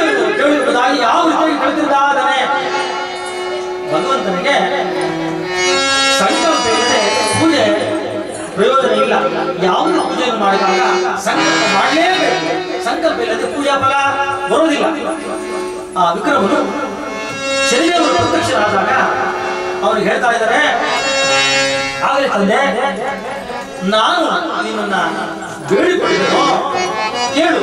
ಎಂಬುದಾಗಿ ಯಾವ ರೀತಿಯಾಗಿ ಕೇಳುತ್ತಿದ್ದಾನೆ. ಭಗವಂತನಿಗೆ ಸಂಕಲ್ಪ ಇಲ್ಲದೆ ಪೂಜೆ ಪ್ರಯೋಜನ ಇಲ್ಲ. ಯಾವುದೇ ಪೂಜೆಯನ್ನು ಮಾಡಿದಾಗ ಸಂಕಲ್ಪ ಮಾಡಲೇಬೇಕು. ಸಂಕಲ್ಪ ಇಲ್ಲದೆ ಪೂಜಾ ಫಲ ಬರುವುದಿಲ್ಲ. ಆ ವಿಕ್ರಮನು ಶನಿದೇವರು ಪ್ರತ್ಯಕ್ಷರಾದಾಗ ಅವನಿಗೆ ಹೇಳ್ತಾ ಇದ್ದಾರೆ, ಆಗಲೇ ತಂದೆ, ನಾನು ನಿನ್ನನ್ನ ಬೇಡಿಕೊಂಡಿದ್ದೆನೋ ಕೇಳು.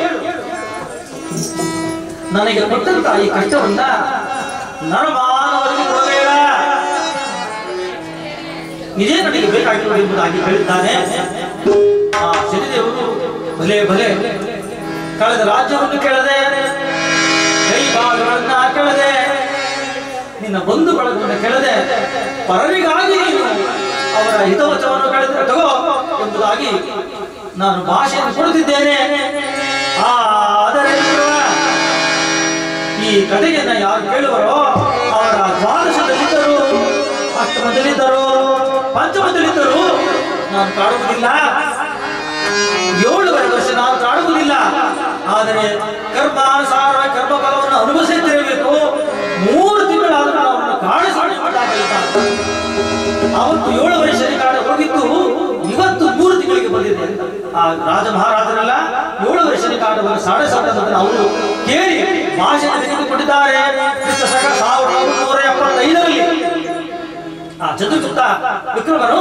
ನನಗೆ ಕೊಟ್ಟಂತ ಈ ಕಷ್ಟವನ್ನ ನರಮಾನವರಿಗೆ ಕೊಡಬೇಡ, ಇದೇ ನನಗೆ ಬೇಕಾಗಿರುವ ಎಂಬುದಾಗಿ ಹೇಳಿದ್ದಾನೆ. ಆ ಶನಿದೇವರು ಭಲೆ ಭಲೆ, ಕಳೆದ ರಾಜ್ಯವನ್ನು ಕೇಳದೆ, ಕೈಗಾಲುಗಳನ್ನ ಕೇಳದೆ, ನಿನ್ನ ಬಂಧು ಬಳಗವನ್ನು ಕೇಳದೆ, ಪರರಿಗಾಗಿ ನೀನು ಅವರ ಹಿತವಚವನ್ನು ಕೇಳಿದ್ರೆ ತಗೋ ಎಂಬುದಾಗಿ ನಾನು ಭಾಷೆಯನ್ನು ಕೊಡುತ್ತಿದ್ದೇನೆ. ಆದರೆ ಈ ಕಥೆಯನ್ನ ಯಾರು ಕೇಳುವರೋ ಅವರ ದ್ವಾದಶದಲ್ಲಿದ್ದರು, ಅಷ್ಟಮದಲ್ಲಿದ್ದರು, ಪಂಚಮದಲ್ಲಿದ್ದರು ನಾನು ಕಾಡುವುದಿಲ್ಲ. 7 ವರ್ಷ ನಾನು ಕಾಡುವುದಿಲ್ಲ. ಆದರೆ ಕರ್ಮಾನುಸಾರ ಕರ್ಮ ಫಲವನ್ನು ಅನುಭವಿಸುತ್ತಿರಬೇಕು. 3 ತಿಂಗಳಾದರೂ ಅವರನ್ನು ಕಾಡಿಸಿಕೊಳ್ಳಬೇಕಾಗಿಲ್ಲ. ಅವತ್ತು 7 ವರ್ಷ ಕಾಡ ಹೋಗಿದ್ದು, ಇವತ್ತು 3 ತಿಂಗಳಿಗೆ ಬಂದಿದೆ. ಆ ರಾಜ ಮಹಾರಾಜರೆಲ್ಲ 7 ವರ್ಷ ಕಾಡವನ್ನು ಸಾಡೆ ಅವರು ಕೇಳಿ ಭಾಷೆ ತೆಗೆದುಕೊಂಡಿದ್ದಾರೆ. 1375ರಲ್ಲಿ ಆ ಚತುರ್ಗುಪ್ತ ವಿಕ್ರಮನು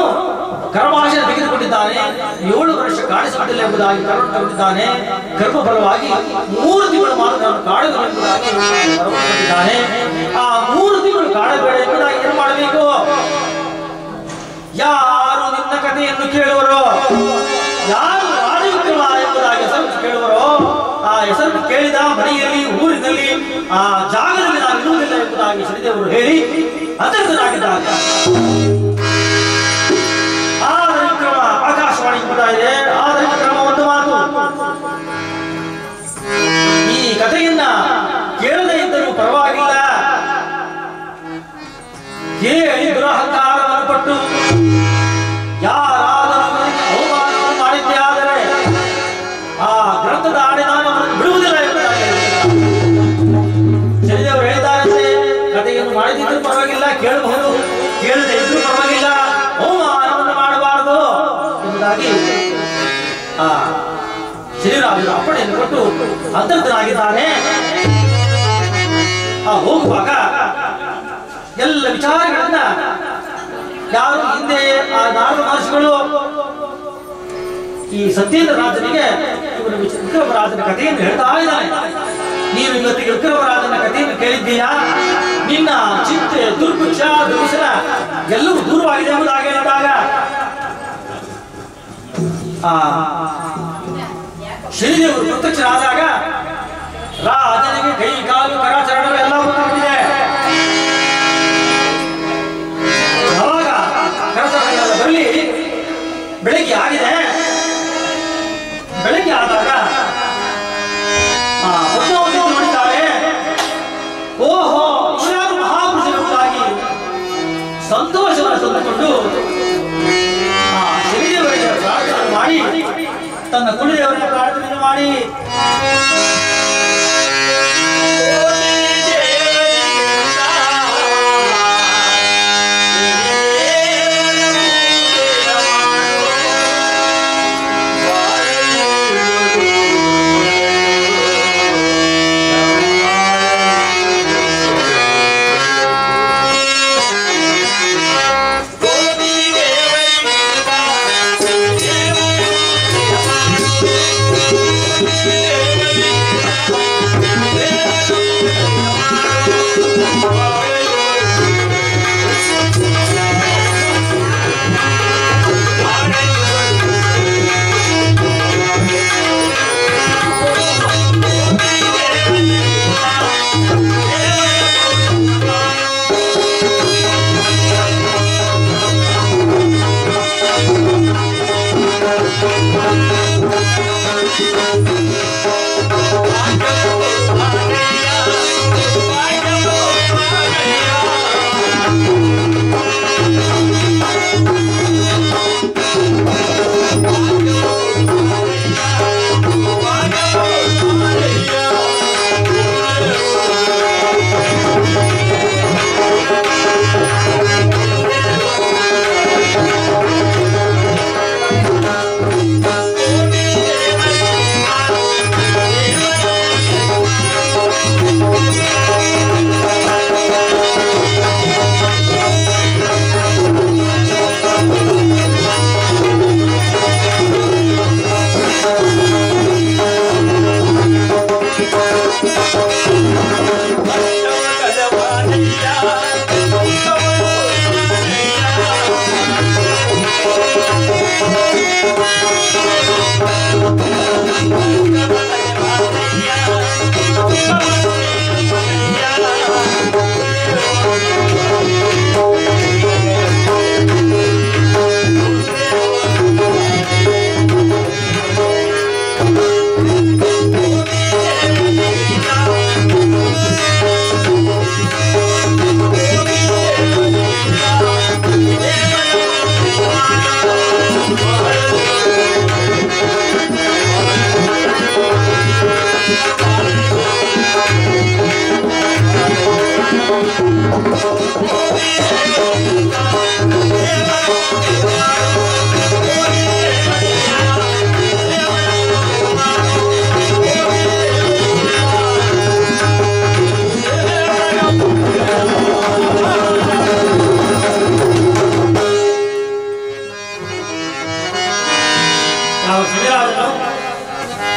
ಕರ್ಮಭಾಷೆ ತೆಗೆದುಕೊಂಡಿದ್ದಾನೆ. 7 ವರ್ಷ ಕಾಡಿಸಿಕೊಂಡಿಲ್ಲ ಎಂಬುದಾಗಿ ಕರೆದುಕೊಂಡಿದ್ದಾನೆ. ಕರ್ಮಫಲವಾಗಿ 3 ತಿಂಗಳು ಮಾತ್ರ ನಾನು ಕಾಡಬೇಕು ಎಂಬುದಾಗಿ ಕರೆದುಕೊಂಡಿದ್ದಾನೆ. ಆ 3 ತಿಂಗಳು ಕಾಡಬೇಡ ಎಂಬುದಾಗಿ ಏನು ಮಾಡಬೇಕು? ಯಾರು ನಿನ್ನ ಕಥೆಯನ್ನು ಕೇಳುವರೋ, ಯಾರು ರಾಜವಿಕ್ರಮ ಎಂಬುದಾಗಿ ಹೆಸರನ್ನು ಕೇಳುವರೋ, ಆ ಹೆಸರನ್ನು ಕೇಳಿದ ಮನೆಯಲ್ಲಿ, ಊರಿನಲ್ಲಿ, ಆ ಜಾಗದಲ್ಲಿ ನಾನು ಇರುವುದಿಲ್ಲ ಎಂಬುದಾಗಿ ಶ್ರೀದೇವರು ಹೇಳಿ ಅಂತರ್ಗತರಾಗಿದ್ದಾರೆ. ಆದ ವಿಕ್ರಮ ಆಕಾಶವಾಣಿ ಎಂಬುದಾ ಇದೆ. ಆದ ವಿಕ್ರಮ ಒಂದು ಮಾತು, ಈ ಕಥೆಯನ್ನ ಕೇಳದೇ ಇದ್ದರೂ ಪರವಾಗಿಲ್ಲ, ಕೇಳಿ ದುರಹಂಕಾರವನ್ನು ಪಟ್ಟು ಯಾರಾದರೂ ಅವಮಾನವನ್ನು ಮಾಡಿದ್ದೇ ಆದರೆ ಆ ಗ್ರಂಥದ ಆಣೆ ನಾನು ಅವರನ್ನು ಬಿಡುವುದಿಲ್ಲ ಎಂಬುದಾಗಿ ಶನಿದೇವರು ಹೇಳಿದ್ದಾರೆ. ಕಥೆಯನ್ನು ಮಾಡಿದಿದ್ದರೂ ಪರವಾಗಿಲ್ಲ, ಕೇಳಬಹುದು, ಕೇಳದೆ ಇದ್ರೂ ಪರವಾಗಿಲ್ಲ, ಅವಮಾನವನ್ನು ಮಾಡಬಾರದು ಎಂಬುದಾಗಿ ಆ ಶ್ರೀರಾಮನ ಅಪ್ಪಣೆಯನ್ನು ಕೊಟ್ಟು ಅಂತರ್ಧನಾಗಿದ್ದಾನೆ. ಆ ಹೋಗುವಾಗ ಎಲ್ಲ ವಿಚಾರಗಳನ್ನ ಯಾರು ಹಿಂದೆ ಆ ನಾರದ ಮಹರ್ಷಿಗಳು ಈ ಸತ್ಯೇಂದ್ರ ರಾಜನಿಗೆ ಇವನು ವಿಕ್ರಮರಾಜನ ಕಥೆಯನ್ನು ಹೇಳ್ತಾ ಇದ್ದಾನೆ. ನೀನು ಇವತ್ತಿಗೆ ವಿಕ್ರಮರಾಜನ ಕಥೆಯನ್ನು ಕೇಳಿದ್ದೀಯಾ? ನಿನ್ನ ಚಿಂತೆ, ದುರ್ಭಿಕ್ಷ, ದುರ್ವಿಷನ ಎಲ್ಲವೂ ದೂರವಾಗಿದೆ ಎಂಬುದಾಗಿ ಹೇಳಿದಾಗ ಆ ಶನಿದೇವರು ಪ್ರತ್ಯಕ್ಷರಾದಾಗ ರಾಜನಿಗೆ ಕೈ ಕಾಲು ಕರಾಚರಣೆಗಳು ಎಲ್ಲ ಬಂದಿದೆ. ಅವಾಗ ಕರಚರಣೆಗಳ ಬರಲಿ ಬೆಳಗ್ಗೆ ಆಗಿದೆ. ಬೆಳಗ್ಗೆ ಆದಾಗ ನೋಡಿದ್ದಾರೆ. ಓಹೋ, ಇವ್ಯಾರು ಮಹಾಪುರುಷರಾಗಿ ಸಂತೋಷವನ್ನು ತನ್ನ ಕುಲದೇವರನ್ನು ಪ್ರಾರ್ಥನೆ ಮಾಡಿ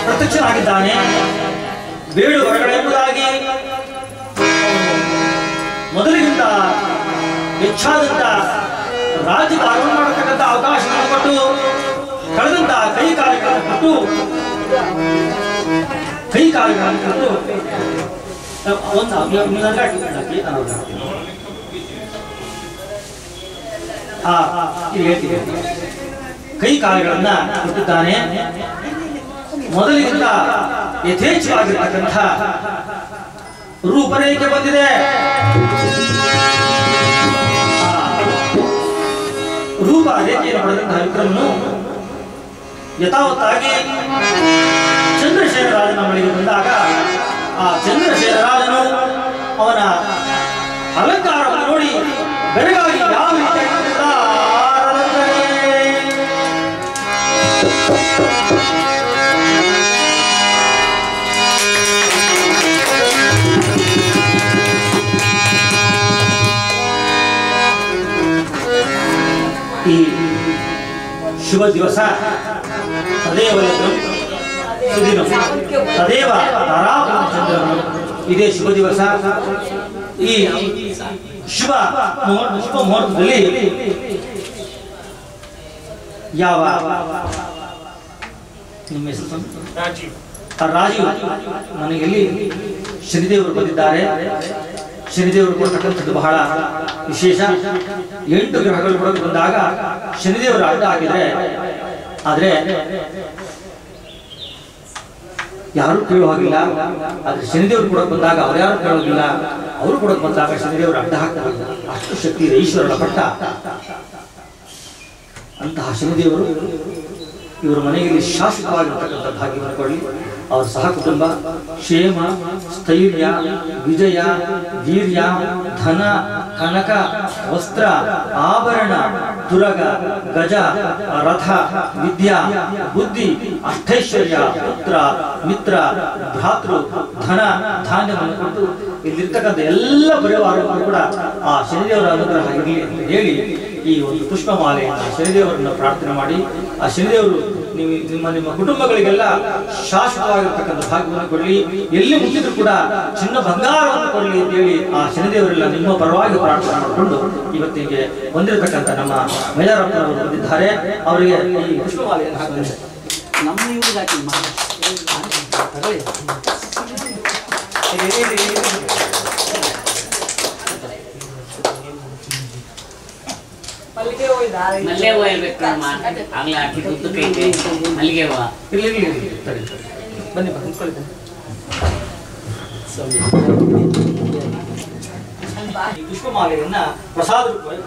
ಪ್ರತ್ಯಕ್ಷನಾಗಿದ್ದಾನೆ. ಬೇಡು ಹೊರಗಡೆ ಎಂಬುದಾಗಿ ಮೊದಲಿಗಿಂತ ಹೆಚ್ಚಾದಂತ ರಾಜ್ಯದ ಆರೋಪ ಮಾಡತಕ್ಕಂಥ ಅವಕಾಶಗಳನ್ನು ಕೊಟ್ಟು ಕಳೆದಂತ ಕೈ ಕಾಲುಗಳನ್ನು ಕೊಟ್ಟು ಕೈ ಕಾಲುಗಳನ್ನ ಕೊಟ್ಟಿದ್ದಾನೆ. ಮೊದಲಿಗಿಂತ ಯಥೇಚ್ಛವಾಗಿರ್ತಕ್ಕಂಥ ರೂಪರೇಖೆ ಬಂದಿದೆ. ರೂಪ ರೇಖೆಯನ್ನು ಪಡೆದಂತಹ ವಿಕ್ರಮನು ಯಥಾವತ್ತಾಗಿ ಚಂದ್ರಶೇಖರ ರಾಜನ ಬಳಿಗೆ ಬಂದಾಗ ಆ ಚಂದ್ರಶೇಖರ ರಾಜನು ಅವನ ಅಲಂಕಾರವನ್ನು ನೋಡಿ ಬೆಳಗಾಗಿ ಯಾವ ಈ ಶುಭ ದಿವಸ ತದೇವ ತದೇವ ತಾರಾಪುರಚಂದ್ರನು ಇದೇ ಶುಭ ದಿವಸ. ಈ ಶುಭ ಮುಹೂರ್ತದಲ್ಲಿ ಯಾವ ನಿಮ್ಮ ಹೆಸರು ರಾಜೀವ್ ನನಗೆಲ್ಲಿ ಶನಿದೇವರು ಬಂದಿದ್ದಾರೆ. ಶನಿದೇವರು ಕೊಡ್ತಕ್ಕಂಥದ್ದು ಬಹಳ ವಿಶೇಷ. 8 ಗ್ರಹಗಳು ಕೂಡ ಬಂದಾಗ ಶನಿದೇವರು ಅಡ್ಡ ಹಾಕಿದ್ರೆ ಆದ್ರೆ ಯಾರು ಕೇಳೋ ಹಾಗಿಲ್ಲ. ಆದ್ರೆ ಶನಿದೇವರು ಕೂಡ ಬಂದಾಗ ಅವ್ರು ಯಾರು ಕೇಳೋದಿಲ್ಲ. ಅವರು ಕೂಡ ಬಂದಾಗ ಶನಿದೇವರು ಅಡ್ಡ ಹಾಕ್ತಾರಲ್ಲ. ಅಷ್ಟು ಶಕ್ತಿ ಇದೆ ಈಶ್ವರನ ಪಟ್ಟ. ಅಂತಹ ಶನಿದೇವರು ಇವರ ಮನೆಯಲ್ಲಿ ಶಾಶ್ವತವಾಗಿರ್ತಕ್ಕಂಥ ಭಾಗ್ಯವನ್ನು ಕೊಡಲಿ. ಅವರ ಸಹ ಕುಟುಂಬ ಕ್ಷೇಮ, ಸ್ಥೈರ್ಯ, ವಿಜಯ, ವೀರ್ಯ, ಧನ, ಕನಕ, ವಸ್ತ್ರ, ಆಭರಣ, ತುರಗ, ಗಜ, ರಥ, ವಿದ್ಯಾ, ಬುದ್ಧಿ, ಅಷ್ಟೈಶ್ವರ್ಯ, ಪುತ್ರ, ಮಿತ್ರ, ಭ್ರಾತೃ, ಧನ, ಧಾನ್ಯವನ್ನು ಕೊಟ್ಟು ಇಲ್ಲಿರ್ತಕ್ಕಂಥ ಎಲ್ಲ ಪರಿವಾರಗಳು ಕೂಡ ಆ ಶನಿದೇವರ ಅನುಗ್ರಹ ಇರಲಿ ಅಂತ ಹೇಳಿ ಈ ಒಂದು ಪುಷ್ಪಮಾಲೆಯನ್ನು ಶನಿದೇವರನ್ನು ಪ್ರಾರ್ಥನೆ ಮಾಡಿ, ಆ ಶನಿದೇವರು ನಿಮ್ಮ ಕುಟುಂಬಗಳಿಗೆಲ್ಲ ಶಾಶ್ವತವಾಗಿರ್ತಕ್ಕಂಥ ಭಾಗ್ಯವನ್ನು ಕೊಡಲಿ, ಎಲ್ಲಿ ಮುಟ್ಟಿದ್ರು ಕೂಡ ಚಿನ್ನ ಬಂಗಾರವನ್ನು ಕೊಡಲಿ ಅಂತ ಹೇಳಿ ಆ ಶನಿದೇವರೆಲ್ಲ ನಿಮ್ಮ ಪರವಾಗಿ ಪ್ರಾರ್ಥನೆ ಮಾಡಿಕೊಂಡು ಇವತ್ತಿಗೆ ಬಂದಿರತಕ್ಕಂಥ ನಮ್ಮ ಮೇಜರಪ್ಪನವರು ಬಂದಿದ್ದಾರೆ. ಅವರಿಗೆ ಈ ಪುಷ್ಪಮಾಲೆಯನ್ನು ಹಾಕಿದ್ದಾರೆ. ನಮ್ಮ ಇವ್ರಿಗೆ ಹಾಕಿ ಮಲ್ಲಿಗೆ ಹೂವು ಇರ್ಬೇಕು ಆಗ್ಲೇ ಹಾಕಿ ಕೂತೈತೆ ಮಲ್ಲಿಗೆ ಹೂವು ಬನ್ನಿ ಕುತ್ಕೊಳ್ಳಿ. ಪುಷ್ಪಮಾಲೆಯನ್ನ ಪ್ರಸಾದ ರೂಪವಾಗಿ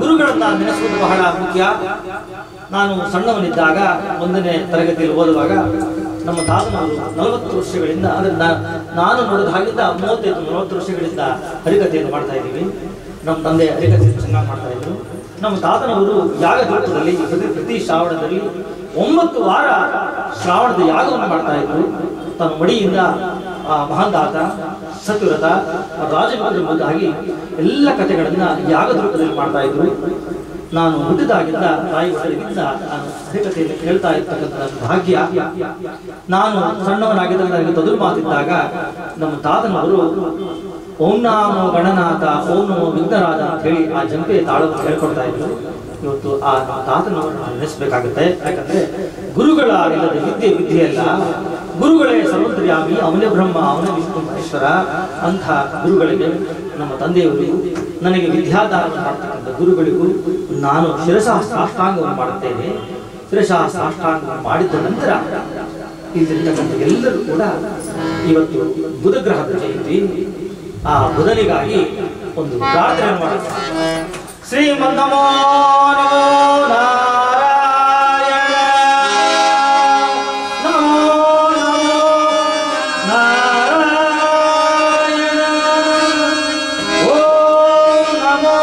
ಗುರುಗಳನ್ನ ನೆನೆಸುವುದು ಬಹಳ ಮುಖ್ಯ. ನಾನು ಸಣ್ಣವನಿದ್ದಾಗ 1ನೇ ತರಗತಿಯಲ್ಲಿ ಓದುವಾಗ ನಮ್ಮ ತಾತನವರು 40 ವರ್ಷಗಳಿಂದ ಅಂದ್ರೆ ನಾನು ನೋಡಿದ ಹಾಗಿಂದ 35-40 ವರ್ಷಗಳಿಂದ ಹರಿಕಥೆಯನ್ನು ಮಾಡ್ತಾ ಇದ್ದೀವಿ. ನಮ್ಮ ತಂದೆ ಹರಿಕಥೆಯನ್ನು ಚೆನ್ನಾಗಿ ಮಾಡ್ತಾ ಇದ್ರು. ನಮ್ಮ ತಾತನವರು ಯಾಗದೀಪದಲ್ಲಿ ಪ್ರತಿ ಶ್ರಾವಣದಲ್ಲಿ 9 ವಾರ ಶ್ರಾವಣದ ಯಾಗವನ್ನು ಮಾಡ್ತಾ ಇದ್ರು. ತನ್ನ ಮಡಿಯಿಂದ ಮಹಾಂದಾತ, ಸತ್ಯವ್ರತ, ರಾಜಭದ್ರ ಮೊದಲಾಗಿ ಎಲ್ಲ ಕಥೆಗಳನ್ನ ಯಾಗದ ರೂಪದಲ್ಲಿ ಮಾಡ್ತಾ ಇದ್ರು. ನಾನು ಹುಟ್ಟಿದಾಗಿಂದ ತಾಯಿ ಒಳಗಿಂದ ನಾನು ಹರಿಕಥೆಯನ್ನು ಕೇಳ್ತಾ ಇರ್ತಕ್ಕಂಥ ಭಾಗ್ಯ. ನಾನು ಸಣ್ಣವನಾಗಿದ್ದಾಗ ನನಗೆ ತೊದಲು ಮಾತಿದ್ದಾಗ ನಮ್ಮ ತಾತನವರು ಓಂ ನಮೋ ಗಣನಾಥ, ಓಂ ನಮೋ ವಿಘ್ನರಾಜ ಅಂತ ಹೇಳಿ ಆ ಜಂಪೆ ತಾಳವನ್ನು ಹೇಳ್ಕೊಡ್ತಾ ಇದ್ರು. ಇವತ್ತು ಆ ತಾತನವರನ್ನು ನೆನೆಸಬೇಕಾಗುತ್ತೆ. ಯಾಕಂದ್ರೆ ಗುರುಗಳ ಇಲ್ಲದ ವಿದ್ಯೆಯಲ್ಲ, ಗುರುಗಳೇ ಸರ್ವಂತರ್ಯಾಮಿ, ಅವನೇ ಬ್ರಹ್ಮ, ಅವನೇ ವಿಷ್ಣು ಮಹೇಶ್ವರ. ಅಂಥ ಗುರುಗಳಿಗೆ, ನಮ್ಮ ತಂದೆಯವರು ನನಗೆ ವಿದ್ಯಾದಾನವನ್ನು ಮಾಡ್ತಕ್ಕಂಥ ಗುರುಗಳಿಗೂ ನಾನು ಶಿರಸಃ ಸಾಷ್ಟಾಂಗವನ್ನು ಮಾಡುತ್ತೇನೆ. ಶಿರಸಃ ಸಾಷ್ಟಾಂಗವನ್ನು ಮಾಡಿದ ನಂತರ ಇಲ್ಲಿರ್ತಕ್ಕಂಥ ಎಲ್ಲರೂ ಕೂಡ ಇವತ್ತು ಬುಧಗ್ರಹದ ಜಯಂತಿ, ಆ ಬುಧನಿಗಾಗಿ ಒಂದು ಪ್ರಾರ್ಥನೆ ಮಾಡುತ್ತಾರೆ. ಶ್ರೀಮನ್ ನಮೋ ನಮೋ ನಾರಾಯಣ, ನಮೋ ನಮೋ ನಾರಾಯಣ, ಓಂ ನಮೋ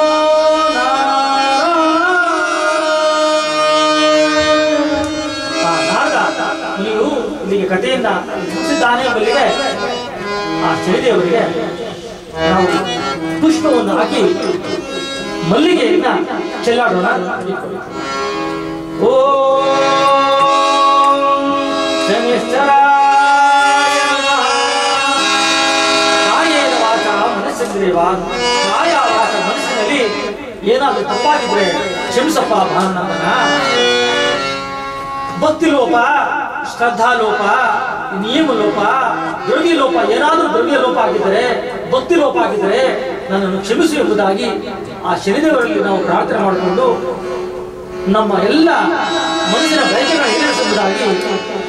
ನಾರಾಯಣ. ನೀವು ಇಲ್ಲಿಗೆ ಕಥೆಯನ್ನ ಮುಗಿಸಿದ್ದಾನೆ ಬಲ್ಲಿಗೆ ಆ ಶನಿದೇವರಿಗೆ ನಾವು ಪುಷ್ಪವನ್ನು ಹಾಕಿ ಮಲ್ಲಿಗೆಯನ್ನ ಚೆಲ್ಲಾಡೋಣ. ಓಂ ಶನಿಶ್ಚರಾಯ ನಮಃ. ಕಾಯೇನ ವಾಚ ಮನಸ್ಸೇಂದ್ರಿಯವಾ, ಕಾಯ ವಾಚ ಮನಸ್ಸಿನಲ್ಲಿ ಏನಾದರೂ ತಪ್ಪಾಗಿದ್ರೆ ಕ್ಷಮಿಸಪ್ಪ ಭಾನುನಂದನ. ಭಕ್ತಿ ಲೋಪ, ಶ್ರದ್ಧಾ ಲೋಪ, ನಿಯಮ ಲೋಪ, ದ್ರವ್ಯ ಲೋಪ, ಏನಾದರೂ ದ್ರವ್ಯ ಲೋಪ ಆಗಿದ್ದರೆ, ಭಕ್ತಿ ಲೋಪ ಆಗಿದ್ದರೆ ನನ್ನನ್ನು ಕ್ಷಮಿಸಿ ಎಂಬುದಾಗಿ ಆ ಶನಿದೇವರಲ್ಲಿ ನಾವು ಪ್ರಾರ್ಥನೆ ಮಾಡಿಕೊಂಡು ನಮ್ಮ ಎಲ್ಲ ಮನಸ್ಸಿನ ಬಯಕೆಗಳ ಈಡೇರಿಸುವುದಾಗಿ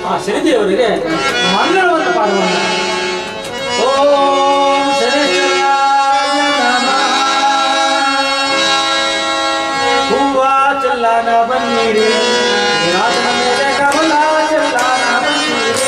ಆ ಶನಿದೇವರಿಗೆ ಮಂಗಳವನ್ನು ಮಾಡುವ. ಓಂ ಶನೇಶ್ವರಾಯ ನಮಃ. ಹೂವ ಚೆಲ್ಲಾನ ಬನ್ನಿರಿ, ರಾಜನ ಮೇಲೆ ಕಮಲ ಚೆಲ್ಲಾನ ಬನ್ನಿರಿ.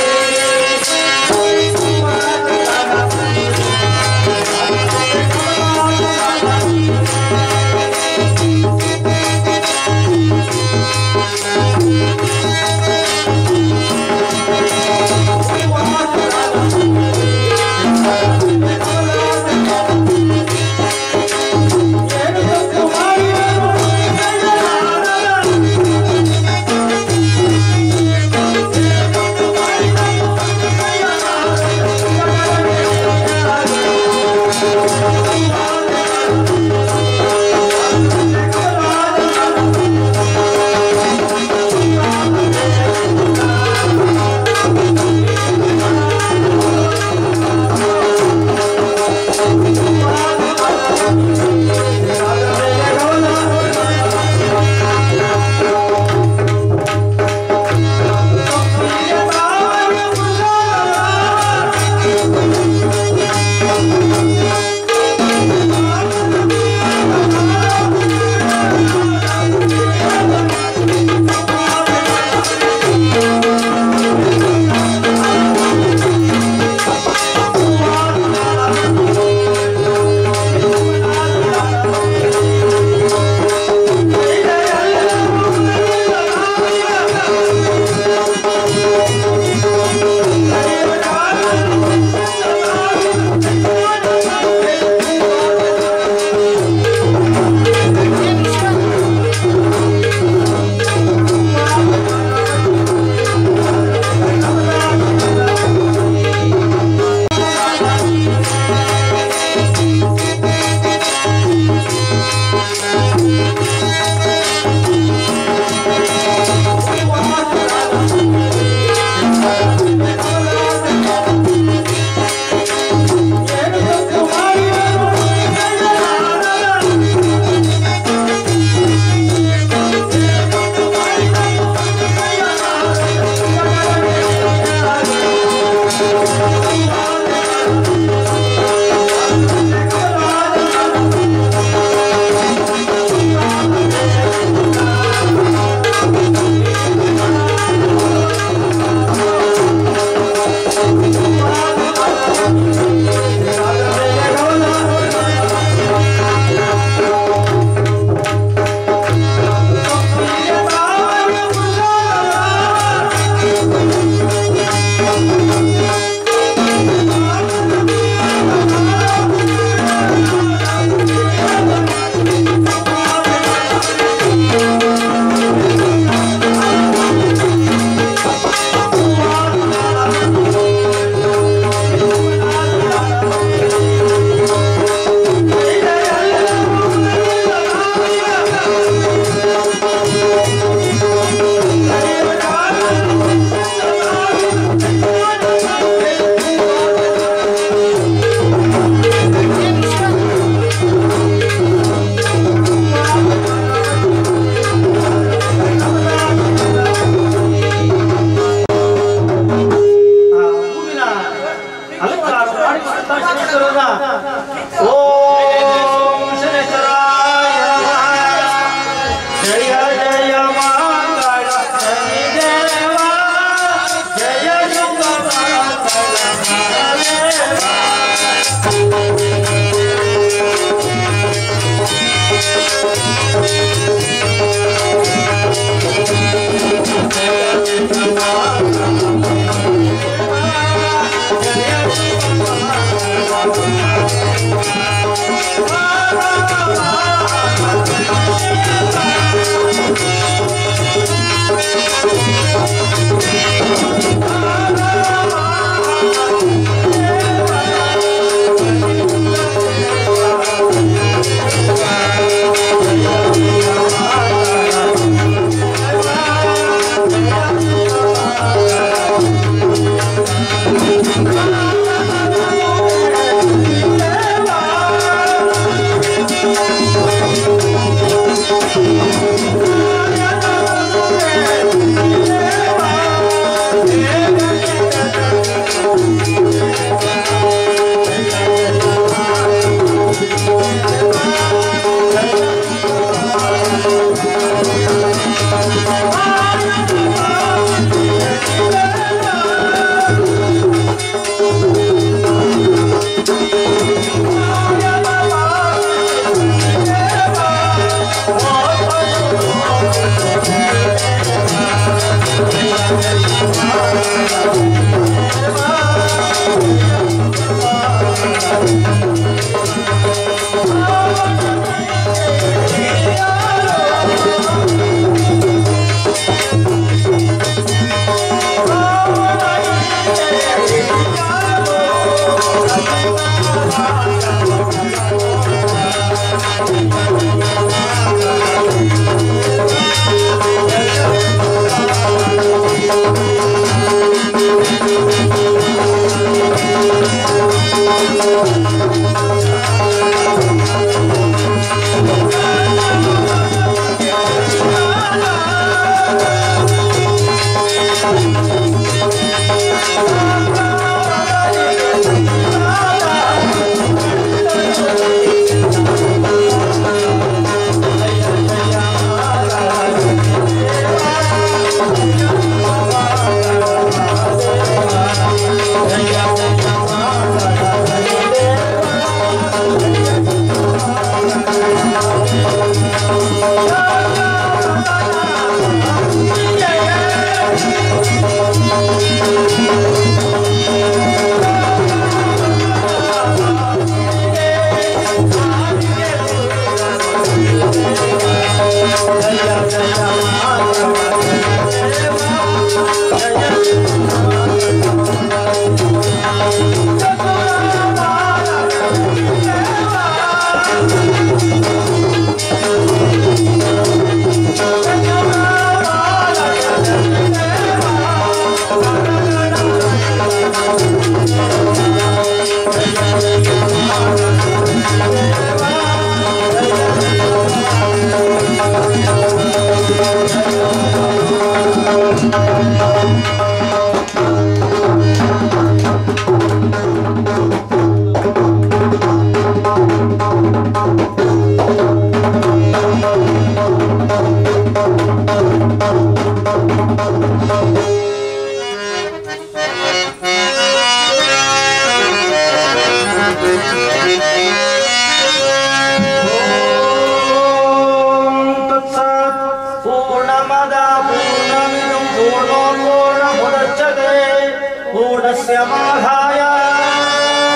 पूर्णमादाय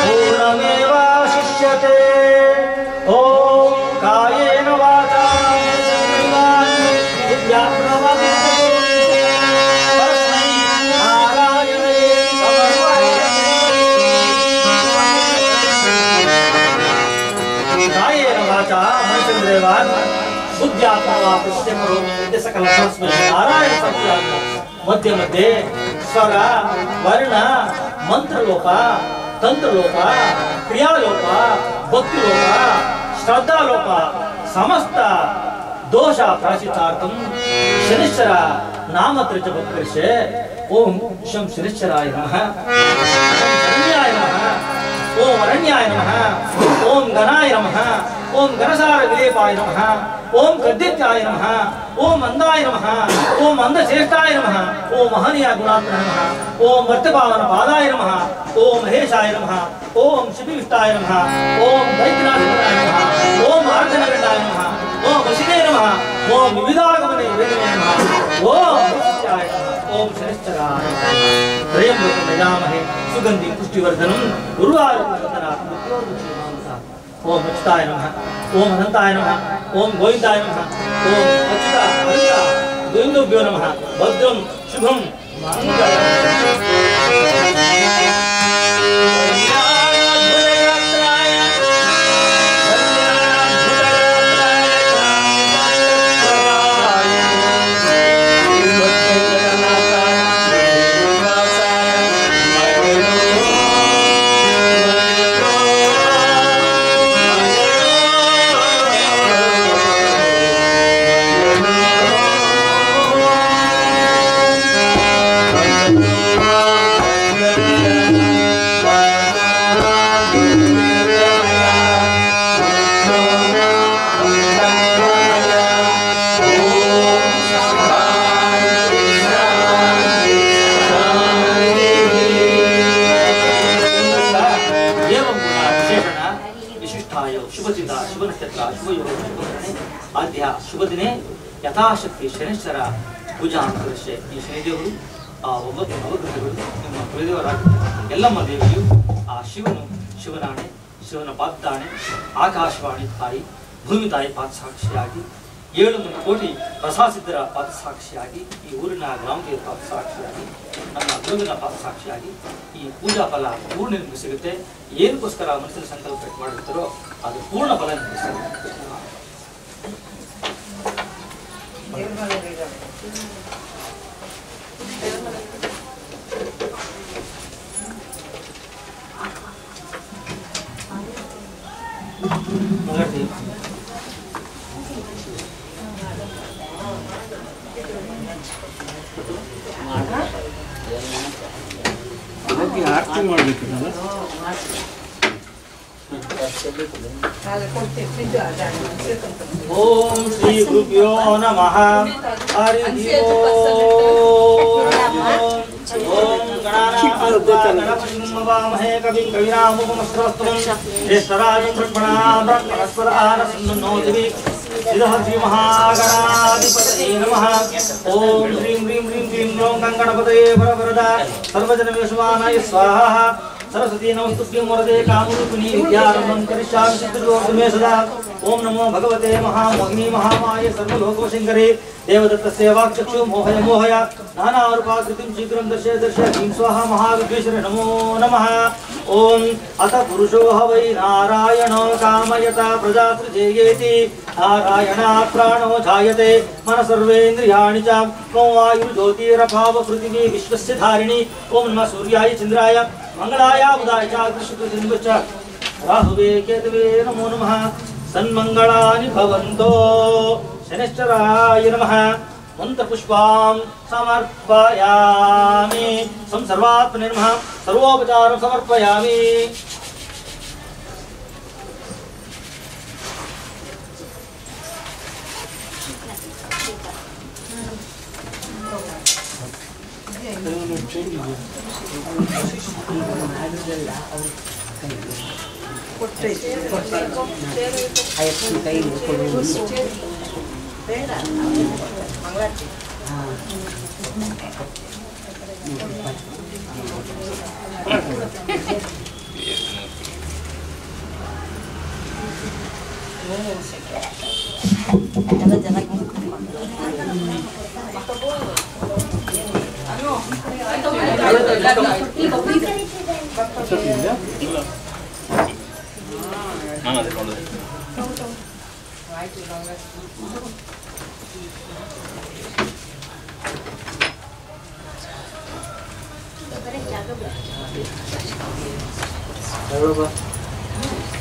पूर्णमेवावशिष्यते। ॐ कायेन वाचा कायेन वाचा मनसेन्द्रियान् बुद्ध्यात्मना वा प्रत्यक्षरो सकल तस्मै नारायण सत्यात्मा मध्य मध्ये स्वर वर्ण मंत्रलोक तंत्रलोक क्रियालोक भक्तिलोक श्रद्धालोक समस्त दोष प्राचितार्थं शनिश्चर नाम त्रिजपत्कर्षे ओम शं शनिश्चराय नमः ओम शरण्याय नमः ओम अरण्याय नमः ओम गणाय नमः ओम गणसार विलेपाय नमः ओम गद्दित्याय नमः ओम मंदाय नमः ओम मंदश्रेष्ठाय नमः ओम महनीय गुणात्मने नमः ओम वर्तपावन पादाय नमः ओम महेशाय नमः ओम शिविष्टाय नमः ओम दैत्यनाथाय नमः ओम आर्धनगंडाय नमः ओम वशिने नमः ओम विविधागमने वेदने नमः ओम सत्याय नमः ओम शनिश्चराय नमः त्रयंबकं यजामहे सुगंधिं पुष्टिवर्धनं उर्वारुकवदनात् मृत्योर्मुक्षीमांसा ओम अच्युताय नमः ओम अनंताय नमः ओम गोविंदाय नमः ओम अच्युता अनंता गोविंदोभ्यो नमः भद्रं शुभं मंगलम्। शुभ दिने यथाशक्ति शनिश्चर पूजा अनुकरिसे ಈ ಶನಿದೇವರು ಆ 9 ನವಗ್ರಹಗಳು ನಿಮ್ಮ ಕುಲದೇವರಾಗಿದ್ದಾರೆ ಎಲ್ಲಮ್ಮ ದೇವಿಯು ಆ ಶಿವನಾಣೆ ಶಿವನ ಪಾದಾಣೆ ಆಕಾಶವಾಣಿ ತಾಯಿ ಭೂಮಿ ತಾಯಿ ಪಾದಸಾಕ್ಷಿಯಾಗಿ 700 ಕೋಟಿ ಪ್ರಸಾಸಿದ್ದರ ಪಾದಸಾಕ್ಷಿಯಾಗಿ ಈ ಊರಿನ ಗ್ರಾಮದ ಪಾದಸಾಕ್ಷಿಯಾಗಿ ನನ್ನ ಗುರುವಿನ ಪಾದಸಾಕ್ಷಿಯಾಗಿ ಈ ಪೂಜಾ ಫಲ ಪೂರ್ಣ ನಿಮಗೆ ಸಿಗುತ್ತೆ ಏನಕ್ಕೋಸ್ಕರ ಮನಸ್ಸಲ್ಲಿ ಸಂಕಲ್ಪ ಮಾಡಿರ್ತಾರೋ ಅದು ಪೂರ್ಣ ಫಲ ನಿಮಗೆ ಸಿಗುತ್ತೆ ಆರತಿ ಮಾಡಬೇಕು ओम श्री गुरुभ्यो नमः हरि ओम गणानां वामहे कविं कविनामुपमस्त्रस्तमं ज्येष्ठराजं ब्रह्मणास्पदानसन्नोतिभिः श्री महागणाधिपतये नमः ओम ह्रीं ह्रीं ह्रीं ह्रीं ओं गणपतये वरवरदा सर्वजनमेषवानाय स्वाहा सरस्वती नमस्तुभ्यं वरदे कामरूपिणी विद्यारम्भं करिष्यामि सिद्धिर्भवतु सदा ओम नमो भगवते महामोहिनी महामाये सर्वलोकवशङ्करे देवदत्तस्य वाक्चक्षु मोहय मोहय नानारूपाकृतिं शीघ्रं दर्शय दर्शय ह्रीं स्वाहा महाविघ्नेश्वरे नमो नमः ओम अथ पुरुषो ह वै नारायणो कामयता प्रजासृजेयेति नारायणात् प्राणो जायते मन सर्वेन्द्रियाणि च ओम वायुर्ज्योतिरभाव पृथिवी विश्वस्य धारिणी ओम नमः सूर्याय चन्द्राय मंगलाय बुधाय च कृष्णकृष्णश्च राहुवे केतवे नमो नमः सन्मंगलानि भवन्तो शनिश्चराय नमः मंत्रपुष्पां समर्पयामि सर्वात्मने नमः सर्वोपचारं समर्पयामि ಅಯ್ಯಪ್ಪನ ಕೈ ಕೊಡುವುದು ಬೇಡ ಮಂಗಳಾರತಿ ಎಲ್ಲ ಜನ Halo, Pak.